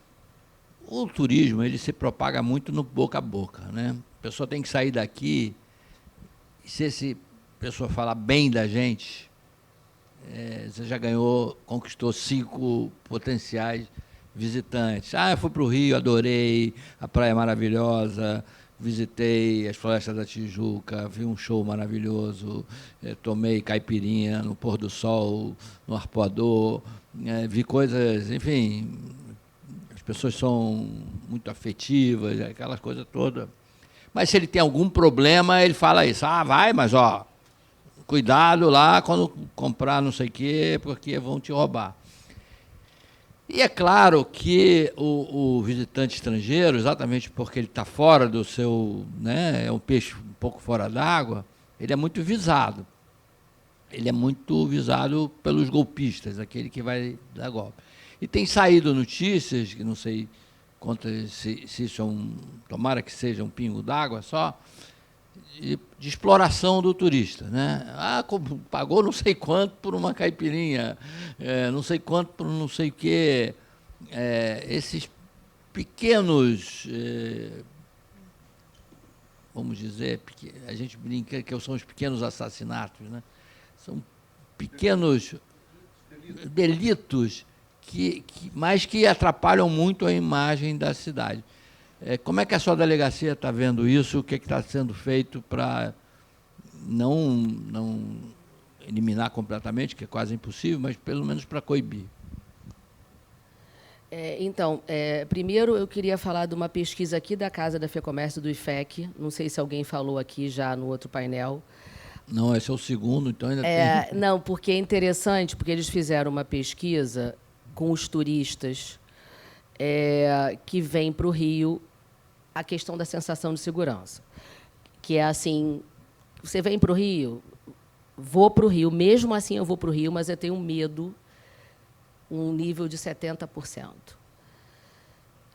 O turismo, ele se propaga muito no boca a boca, né? A pessoa tem que sair daqui, e se essa pessoa falar bem da gente, você já conquistou 5 potenciais visitantes. Eu fui para o Rio, adorei, a praia é maravilhosa, visitei as florestas da Tijuca, vi um show maravilhoso, tomei caipirinha no pôr do sol, no Arpoador, vi coisas, enfim, as pessoas são muito afetivas, aquelas coisas todas. Mas se ele tem algum problema, ele fala isso. Vai, mas cuidado lá quando comprar não sei o quê, porque vão te roubar. E é claro que o visitante estrangeiro, exatamente porque ele está fora do seu... Né, é um peixe um pouco fora d'água, ele é muito visado. Ele é muito visado pelos golpistas, aquele que vai dar golpe. E tem saído notícias, que não sei... se isso tomara que seja um pingo d'água só, de exploração do turista. Né? Pagou não sei quanto por uma caipirinha, não sei quanto por não sei o quê. Esses pequenos, vamos dizer, a gente brinca que são os pequenos assassinatos, né? São pequenos delitos mas que atrapalham muito a imagem da cidade. Como é que a sua delegacia está vendo isso? O que está sendo feito para não eliminar completamente, que é quase impossível, mas pelo menos para coibir? Então, primeiro eu queria falar de uma pesquisa aqui da Casa da FEComércio, do IFEC. Não sei se alguém falou aqui já no outro painel. Não, esse é o segundo, então ainda tem... Não, porque é interessante, porque eles fizeram uma pesquisa com os turistas que vêm para o Rio, a questão da sensação de segurança. Que é assim, você vem para o Rio, vou para o Rio, mesmo assim eu vou para o Rio, mas eu tenho medo, um nível de 70%.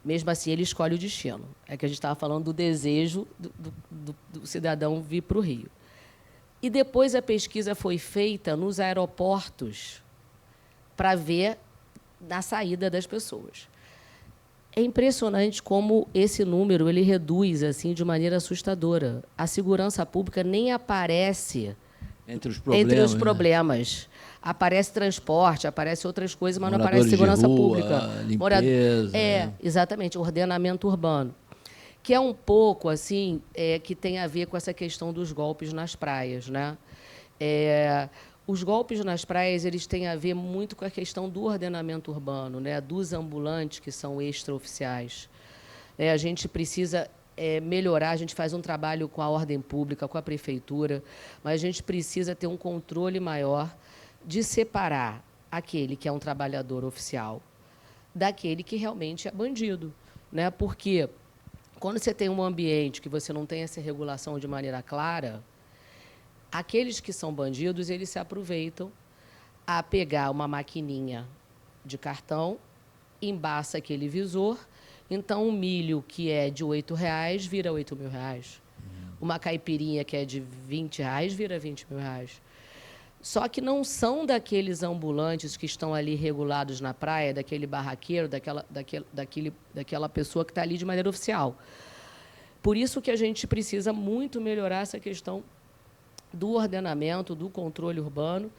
Mesmo assim, ele escolhe o destino. É que a gente estava falando do desejo do cidadão vir para o Rio. E depois a pesquisa foi feita nos aeroportos para ver na saída das pessoas. É impressionante como esse número ele reduz assim de maneira assustadora. A segurança pública nem aparece entre os problemas. Né? Aparece transporte, aparece outras coisas, mas moradores não aparece segurança de rua, pública. Limpeza. Exatamente, ordenamento urbano. Que é um pouco assim, que tem a ver com essa questão dos golpes nas praias, né? os golpes nas praias eles têm a ver muito com a questão do ordenamento urbano, né, dos ambulantes que são extraoficiais. A gente precisa melhorar, a gente faz um trabalho com a ordem pública, com a prefeitura, mas a gente precisa ter um controle maior de separar aquele que é um trabalhador oficial daquele que realmente é bandido, né? Porque quando você tem um ambiente que você não tem essa regulação de maneira clara, aqueles que são bandidos, eles se aproveitam a pegar uma maquininha de cartão, embaça aquele visor. Então, um milho que é de R$ 8,00 vira R$ 8.000. Uma caipirinha que é de R$ 20,00 vira R$ 20.000. Só que não são daqueles ambulantes que estão ali regulados na praia, daquele barraqueiro, daquela pessoa que está ali de maneira oficial. Por isso que a gente precisa muito melhorar essa questão do ordenamento, do controle urbano.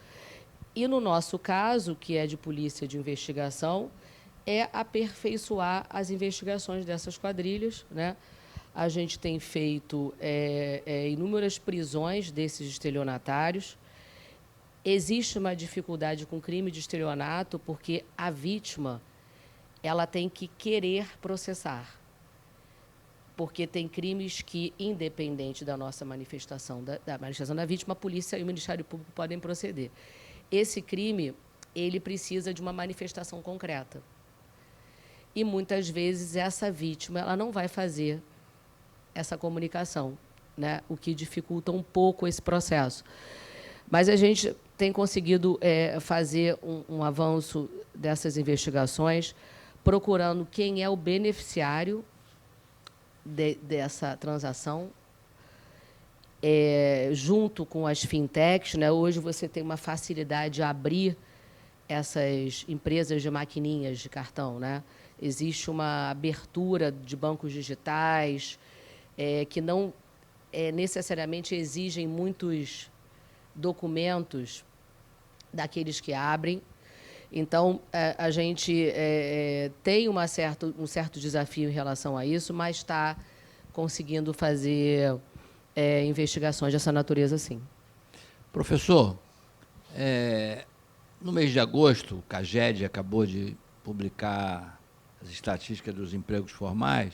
E, no nosso caso, que é de polícia de investigação, é aperfeiçoar as investigações dessas quadrilhas, né? A gente tem feito inúmeras prisões desses estelionatários. Existe uma dificuldade com crime de estelionato porque a vítima ela tem que querer processar. Porque tem crimes que, independente da nossa manifestação, da manifestação da vítima, a polícia e o Ministério Público podem proceder. Esse crime ele precisa de uma manifestação concreta. E, muitas vezes, essa vítima ela não vai fazer essa comunicação, né? O que dificulta um pouco esse processo. Mas a gente tem conseguido fazer um avanço dessas investigações, procurando quem é o beneficiário dessa transação, junto com as fintechs, né? Hoje você tem uma facilidade de abrir essas empresas de maquininhas de cartão, né? Existe uma abertura de bancos digitais que não necessariamente exigem muitos documentos daqueles que abrem. Então, a gente tem um certo desafio em relação a isso, mas está conseguindo fazer investigações dessa natureza, sim. Professor, no mês de agosto, o CAGED acabou de publicar as estatísticas dos empregos formais.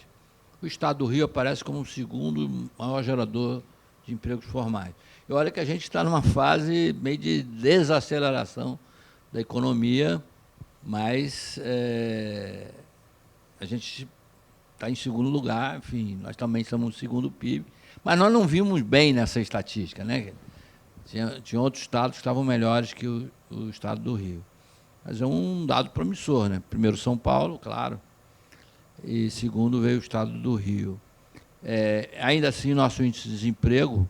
O Estado do Rio aparece como o segundo maior gerador de empregos formais. E olha que a gente está numa fase meio de desaceleração da economia, mas a gente está em segundo lugar, enfim, nós também estamos no segundo PIB, mas nós não vimos bem nessa estatística, né? Tinha outros estados que estavam melhores que o Estado do Rio. Mas é um dado promissor, né? Primeiro São Paulo, claro, e segundo veio o Estado do Rio. Ainda assim, nosso índice de desemprego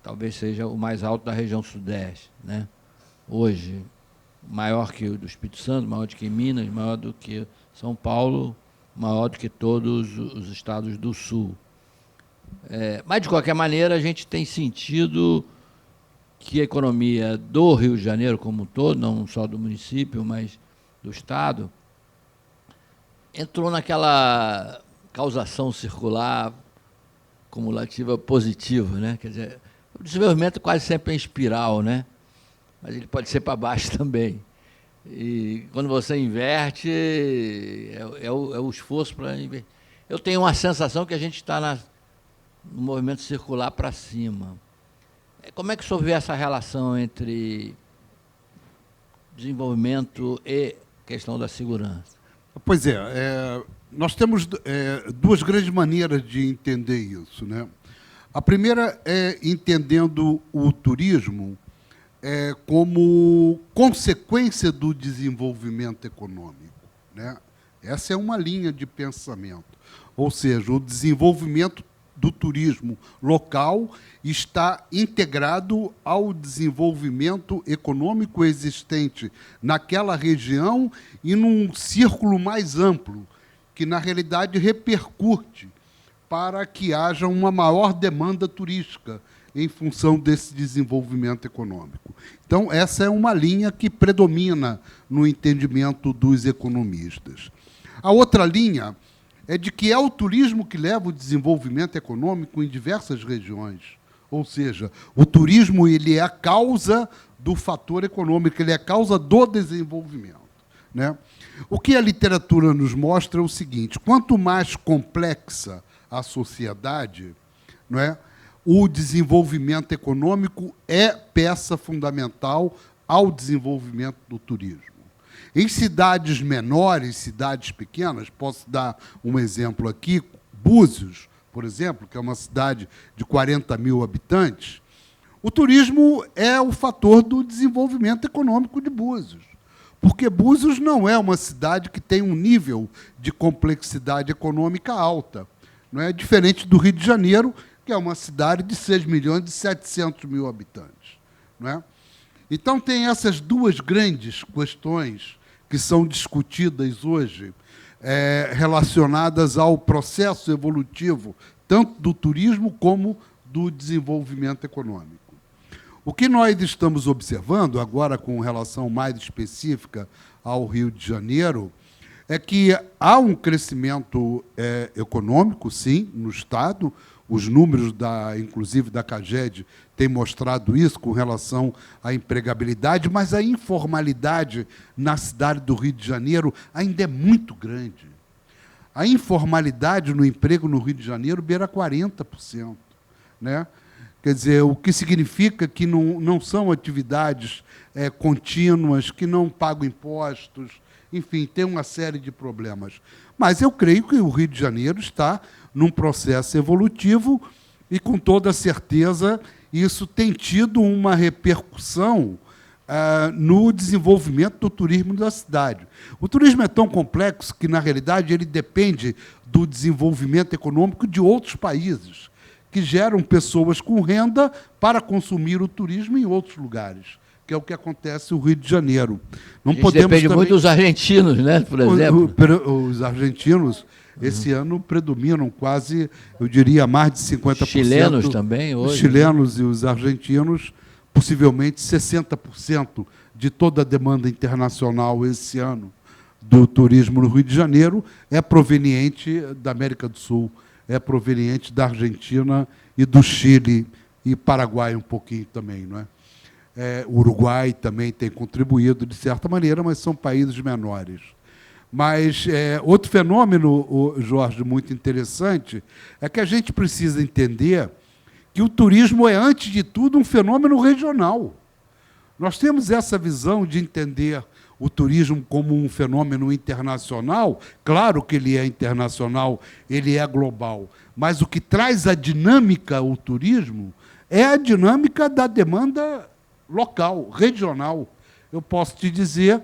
talvez seja o mais alto da região sudeste, né? Hoje, maior que o do Espírito Santo, maior do que Minas, maior do que São Paulo, maior do que todos os estados do Sul. Mas, de qualquer maneira, a gente tem sentido que a economia do Rio de Janeiro como um todo, não só do município, mas do Estado, entrou naquela causação circular cumulativa positiva, né? Quer dizer, o desenvolvimento quase sempre é em espiral, né? Mas ele pode ser para baixo também. E quando você inverte, é o esforço para inverter. Eu tenho uma sensação que a gente está no movimento circular para cima. Como é que o senhor vê essa relação entre desenvolvimento e questão da segurança? Pois nós temos duas grandes maneiras de entender isso, né? A primeira é entendendo o turismo como consequência do desenvolvimento econômico, né? Essa é uma linha de pensamento. Ou seja, o desenvolvimento do turismo local está integrado ao desenvolvimento econômico existente naquela região e num círculo mais amplo, que, na realidade, repercute para que haja uma maior demanda turística em função desse desenvolvimento econômico. Então, essa é uma linha que predomina no entendimento dos economistas. A outra linha é de que é o turismo que leva o desenvolvimento econômico em diversas regiões. Ou seja, o turismo ele é a causa do fator econômico, ele é a causa do desenvolvimento, né? O que a literatura nos mostra é o seguinte: quanto mais complexa a sociedade, não é, o desenvolvimento econômico é peça fundamental ao desenvolvimento do turismo. Em cidades menores, cidades pequenas, posso dar um exemplo aqui, Búzios, por exemplo, que é uma cidade de 40 mil habitantes, o turismo é o fator do desenvolvimento econômico de Búzios, porque Búzios não é uma cidade que tem um nível de complexidade econômica alta, não é diferente do Rio de Janeiro, que é uma cidade de 6.700.000 habitantes, não é? Então, tem essas duas grandes questões que são discutidas hoje, relacionadas ao processo evolutivo, tanto do turismo como do desenvolvimento econômico. O que nós estamos observando, agora com relação mais específica ao Rio de Janeiro, é que há um crescimento econômico, sim, no Estado. Os números, inclusive, da CAGED têm mostrado isso com relação à empregabilidade, mas a informalidade na cidade do Rio de Janeiro ainda é muito grande. A informalidade no emprego no Rio de Janeiro beira 40%, né? Quer dizer, o que significa que não são atividades contínuas, que não pagam impostos, enfim, tem uma série de problemas. Mas eu creio que o Rio de Janeiro está num processo evolutivo e, com toda certeza, isso tem tido uma repercussão no desenvolvimento do turismo da cidade. O turismo é tão complexo que, na realidade, ele depende do desenvolvimento econômico de outros países, que geram pessoas com renda para consumir o turismo em outros lugares, que é o que acontece no Rio de Janeiro. Não podemos depende também... muito dos argentinos, né, por exemplo. Os argentinos, esse ano, predominam quase, eu diria, mais de 50%. Chilenos também, hoje. Os chilenos e os argentinos, possivelmente 60% de toda a demanda internacional esse ano do turismo no Rio de Janeiro é proveniente da América do Sul, é proveniente da Argentina e do Chile, e Paraguai um pouquinho também, não é? O Uruguai também tem contribuído, de certa maneira, mas são países menores. Mas outro fenômeno, Jorge, muito interessante, é que a gente precisa entender que o turismo é, antes de tudo, um fenômeno regional. Nós temos essa visão de entender o turismo como um fenômeno internacional. Claro que ele é internacional, ele é global, mas o que traz a dinâmica ao turismo é a dinâmica da demanda local, regional. Eu posso te dizer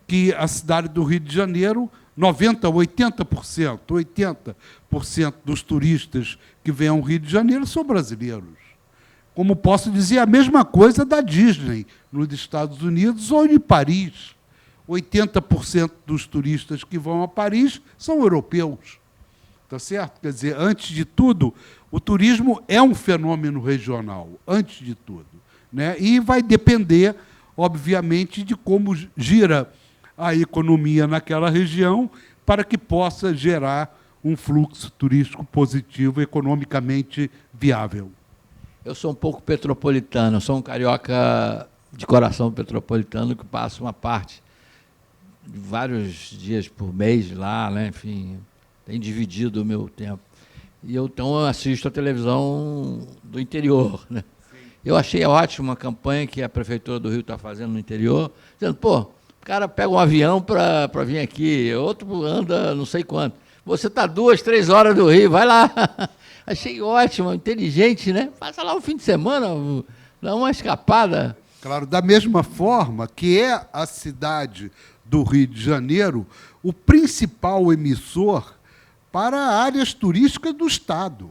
que a cidade do Rio de Janeiro, 80% dos turistas que vêm ao Rio de Janeiro são brasileiros. Como posso dizer a mesma coisa da Disney, nos Estados Unidos ou de Paris. 80% dos turistas que vão a Paris são europeus. Tá certo? Quer dizer, antes de tudo, o turismo é um fenômeno regional, antes de tudo, né? E vai depender, obviamente, de como gira a economia naquela região para que possa gerar um fluxo turístico positivo, economicamente viável. Eu sou um pouco petropolitano, sou um carioca de coração petropolitano que passa uma parte de vários dias por mês lá, né? Enfim, tem dividido o meu tempo. E eu, então, assisto a televisão do interior, né? Eu achei ótima a campanha que a Prefeitura do Rio está fazendo no interior, dizendo, pô, o cara pega um avião para vir aqui, outro anda não sei quanto. Você está 2, 3 horas do Rio, vai lá. Achei ótimo, inteligente, né? Passa lá um fim de semana, dá uma escapada. Claro, da mesma forma que é a cidade do Rio de Janeiro o principal emissor para áreas turísticas do Estado.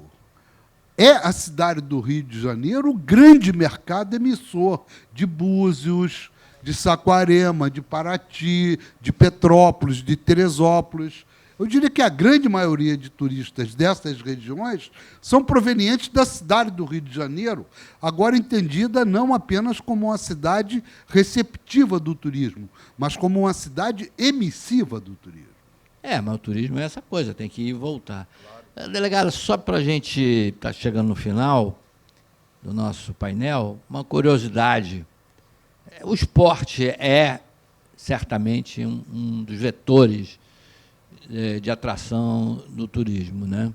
É a cidade do Rio de Janeiro o grande mercado emissor de Búzios, de Saquarema, de Paraty, de Petrópolis, de Teresópolis. Eu diria que a grande maioria de turistas dessas regiões são provenientes da cidade do Rio de Janeiro, agora entendida não apenas como uma cidade receptiva do turismo, mas como uma cidade emissiva do turismo. Mas o turismo é essa coisa, tem que ir e voltar. Claro. Delegado, só para a gente estar chegando no final, do nosso painel, uma curiosidade. O esporte é certamente um dos vetores de atração do turismo, né?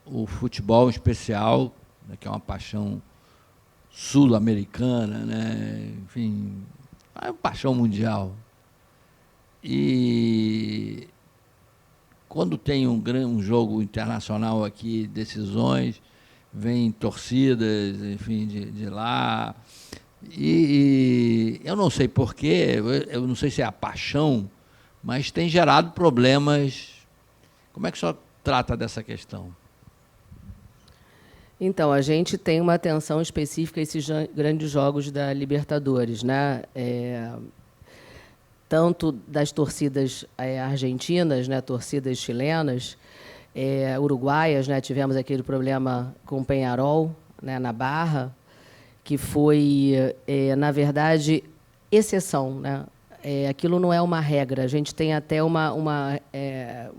O futebol em especial, né, que é uma paixão sul-americana, né? Enfim, é uma paixão mundial. E quando tem um jogo internacional aqui, decisões, vêm torcidas, enfim, de lá. E eu não sei porquê, eu não sei se é a paixão, mas tem gerado problemas. Como é que o senhor trata dessa questão? Então, a gente tem uma atenção específica a esses grandes jogos da Libertadores, né? Tanto das torcidas argentinas, né, torcidas chilenas, uruguaias, né, tivemos aquele problema com o Peñarol, né, na Barra, que foi, na verdade, exceção, né? Aquilo não é uma regra. A gente tem até uma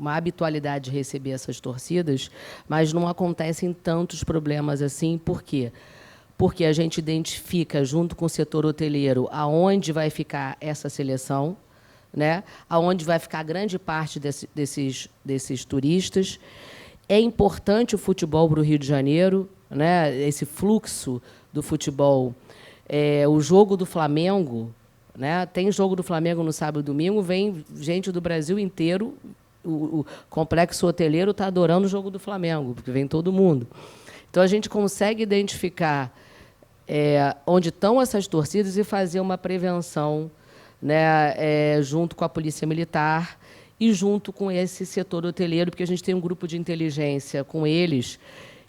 habitualidade de receber essas torcidas, mas não acontecem tantos problemas assim. Por quê? Porque a gente identifica, junto com o setor hoteleiro, aonde vai ficar essa seleção, né? Aonde vai ficar grande parte desses turistas. É importante o futebol para o Rio de Janeiro, né? Esse fluxo do futebol. O jogo do Flamengo, né? Tem jogo do Flamengo no sábado e domingo, vem gente do Brasil inteiro, o complexo hoteleiro está adorando o jogo do Flamengo, porque vem todo mundo. Então, a gente consegue identificar onde estão essas torcidas e fazer uma prevenção, né, junto com a Polícia Militar e junto com esse setor hoteleiro, porque a gente tem um grupo de inteligência com eles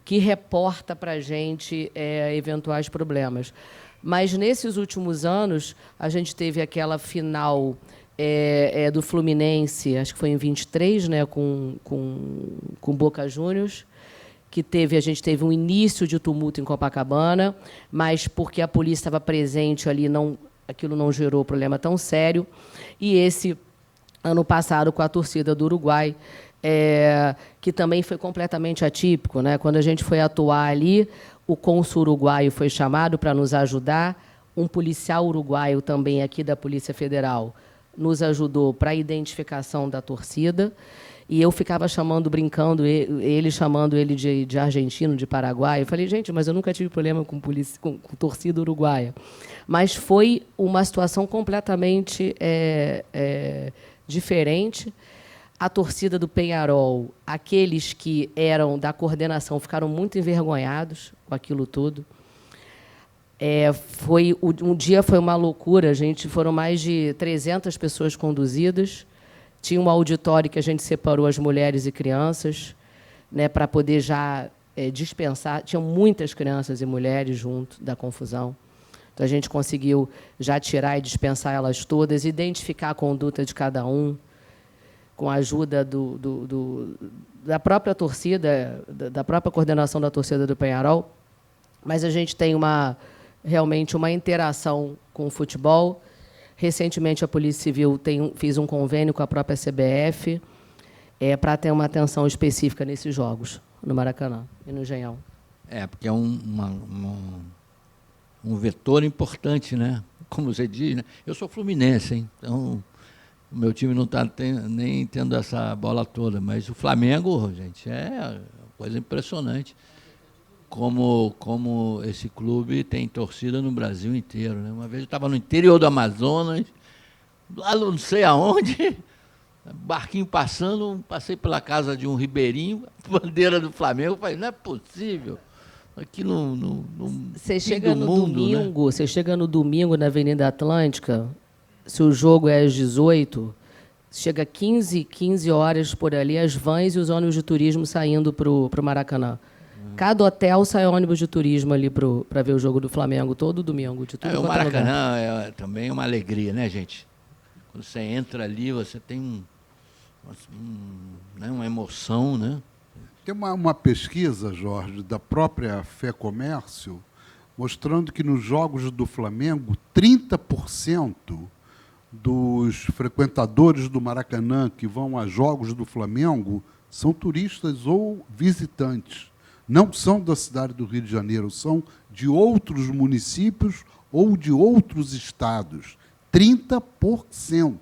que reporta para a gente eventuais problemas. Mas, nesses últimos anos, a gente teve aquela final do Fluminense, acho que foi em 23, né, com Boca Juniors, que a gente teve um início de tumulto em Copacabana, mas porque a polícia estava presente ali, aquilo não gerou problema tão sério. E esse ano passado, com a torcida do Uruguai, que também foi completamente atípico, né? Quando a gente foi atuar ali, o cônsul uruguaio foi chamado para nos ajudar, um policial uruguaio também aqui da Polícia Federal nos ajudou para a identificação da torcida, e eu ficava brincando, ele chamando ele de argentino, de paraguaio. Eu falei, gente, mas eu nunca tive problema com torcida uruguaia. Mas foi uma situação completamente diferente. A torcida do Peñarol, aqueles que eram da coordenação, ficaram muito envergonhados com aquilo tudo. Um dia foi uma loucura, foram mais de 300 pessoas conduzidas. Tinha um auditório que a gente separou as mulheres e crianças, né, para poder já dispensar. Tinham muitas crianças e mulheres junto da confusão. Então, a gente conseguiu já tirar e dispensar elas todas, identificar a conduta de cada um, com a ajuda da própria torcida, da própria coordenação da torcida do Peñarol. Mas a gente tem realmente uma interação com o futebol. Recentemente, a Polícia Civil fez um convênio com a própria CBF para ter uma atenção específica nesses jogos, no Maracanã e no Engenhão. Porque é um vetor importante, né? Como você diz, né? Eu sou fluminense, hein? Então o meu time não está nem tendo essa bola toda, mas o Flamengo, gente, é uma coisa impressionante. Como esse clube tem torcida no Brasil inteiro, né? Uma vez eu estava no interior do Amazonas, lá não sei aonde, barquinho passando, passei pela casa de um ribeirinho, bandeira do Flamengo, falei, não é possível. Aqui no você chega no mundo, domingo, né? Você chega no domingo na Avenida Atlântica, se o jogo é às 18, chega 15 horas por ali, as vans e os ônibus de turismo saindo para o Maracanã. Cada hotel sai ônibus de turismo ali para ver o jogo do Flamengo todo domingo. De tudo O Maracanã é também uma alegria, né, gente? Quando você entra ali, você tem uma emoção, né? Tem uma pesquisa, Jorge, da própria FEComércio, mostrando que nos jogos do Flamengo, 30% dos frequentadores do Maracanã que vão a jogos do Flamengo são turistas ou visitantes. não são da cidade do Rio de Janeiro, são de outros municípios ou de outros estados. 30%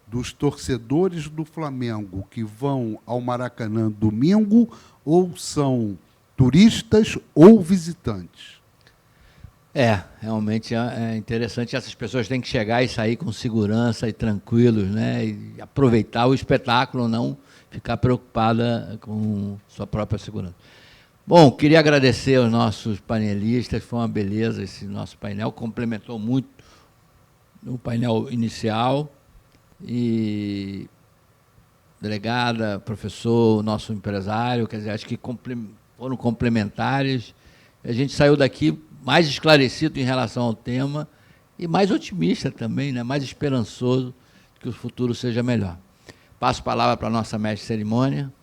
dos torcedores do Flamengo que vão ao Maracanã domingo ou são turistas ou visitantes. Realmente é interessante. Essas pessoas têm que chegar e sair com segurança e tranquilos, né? E aproveitar o espetáculo, não ficar preocupada com sua própria segurança. Bom, queria agradecer aos nossos panelistas, foi uma beleza esse nosso painel, complementou muito o painel inicial. E delegada, professor, nosso empresário, quer dizer, acho que foram complementares. A gente saiu daqui mais esclarecido em relação ao tema e mais otimista também, né? Mais esperançoso que o futuro seja melhor. Passo a palavra para a nossa mestre de cerimônia.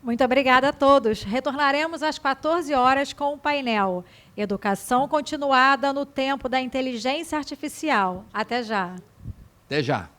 Muito obrigada a todos. Retornaremos às 14 horas com o painel Educação Continuada no Tempo da Inteligência Artificial. Até já. Até já.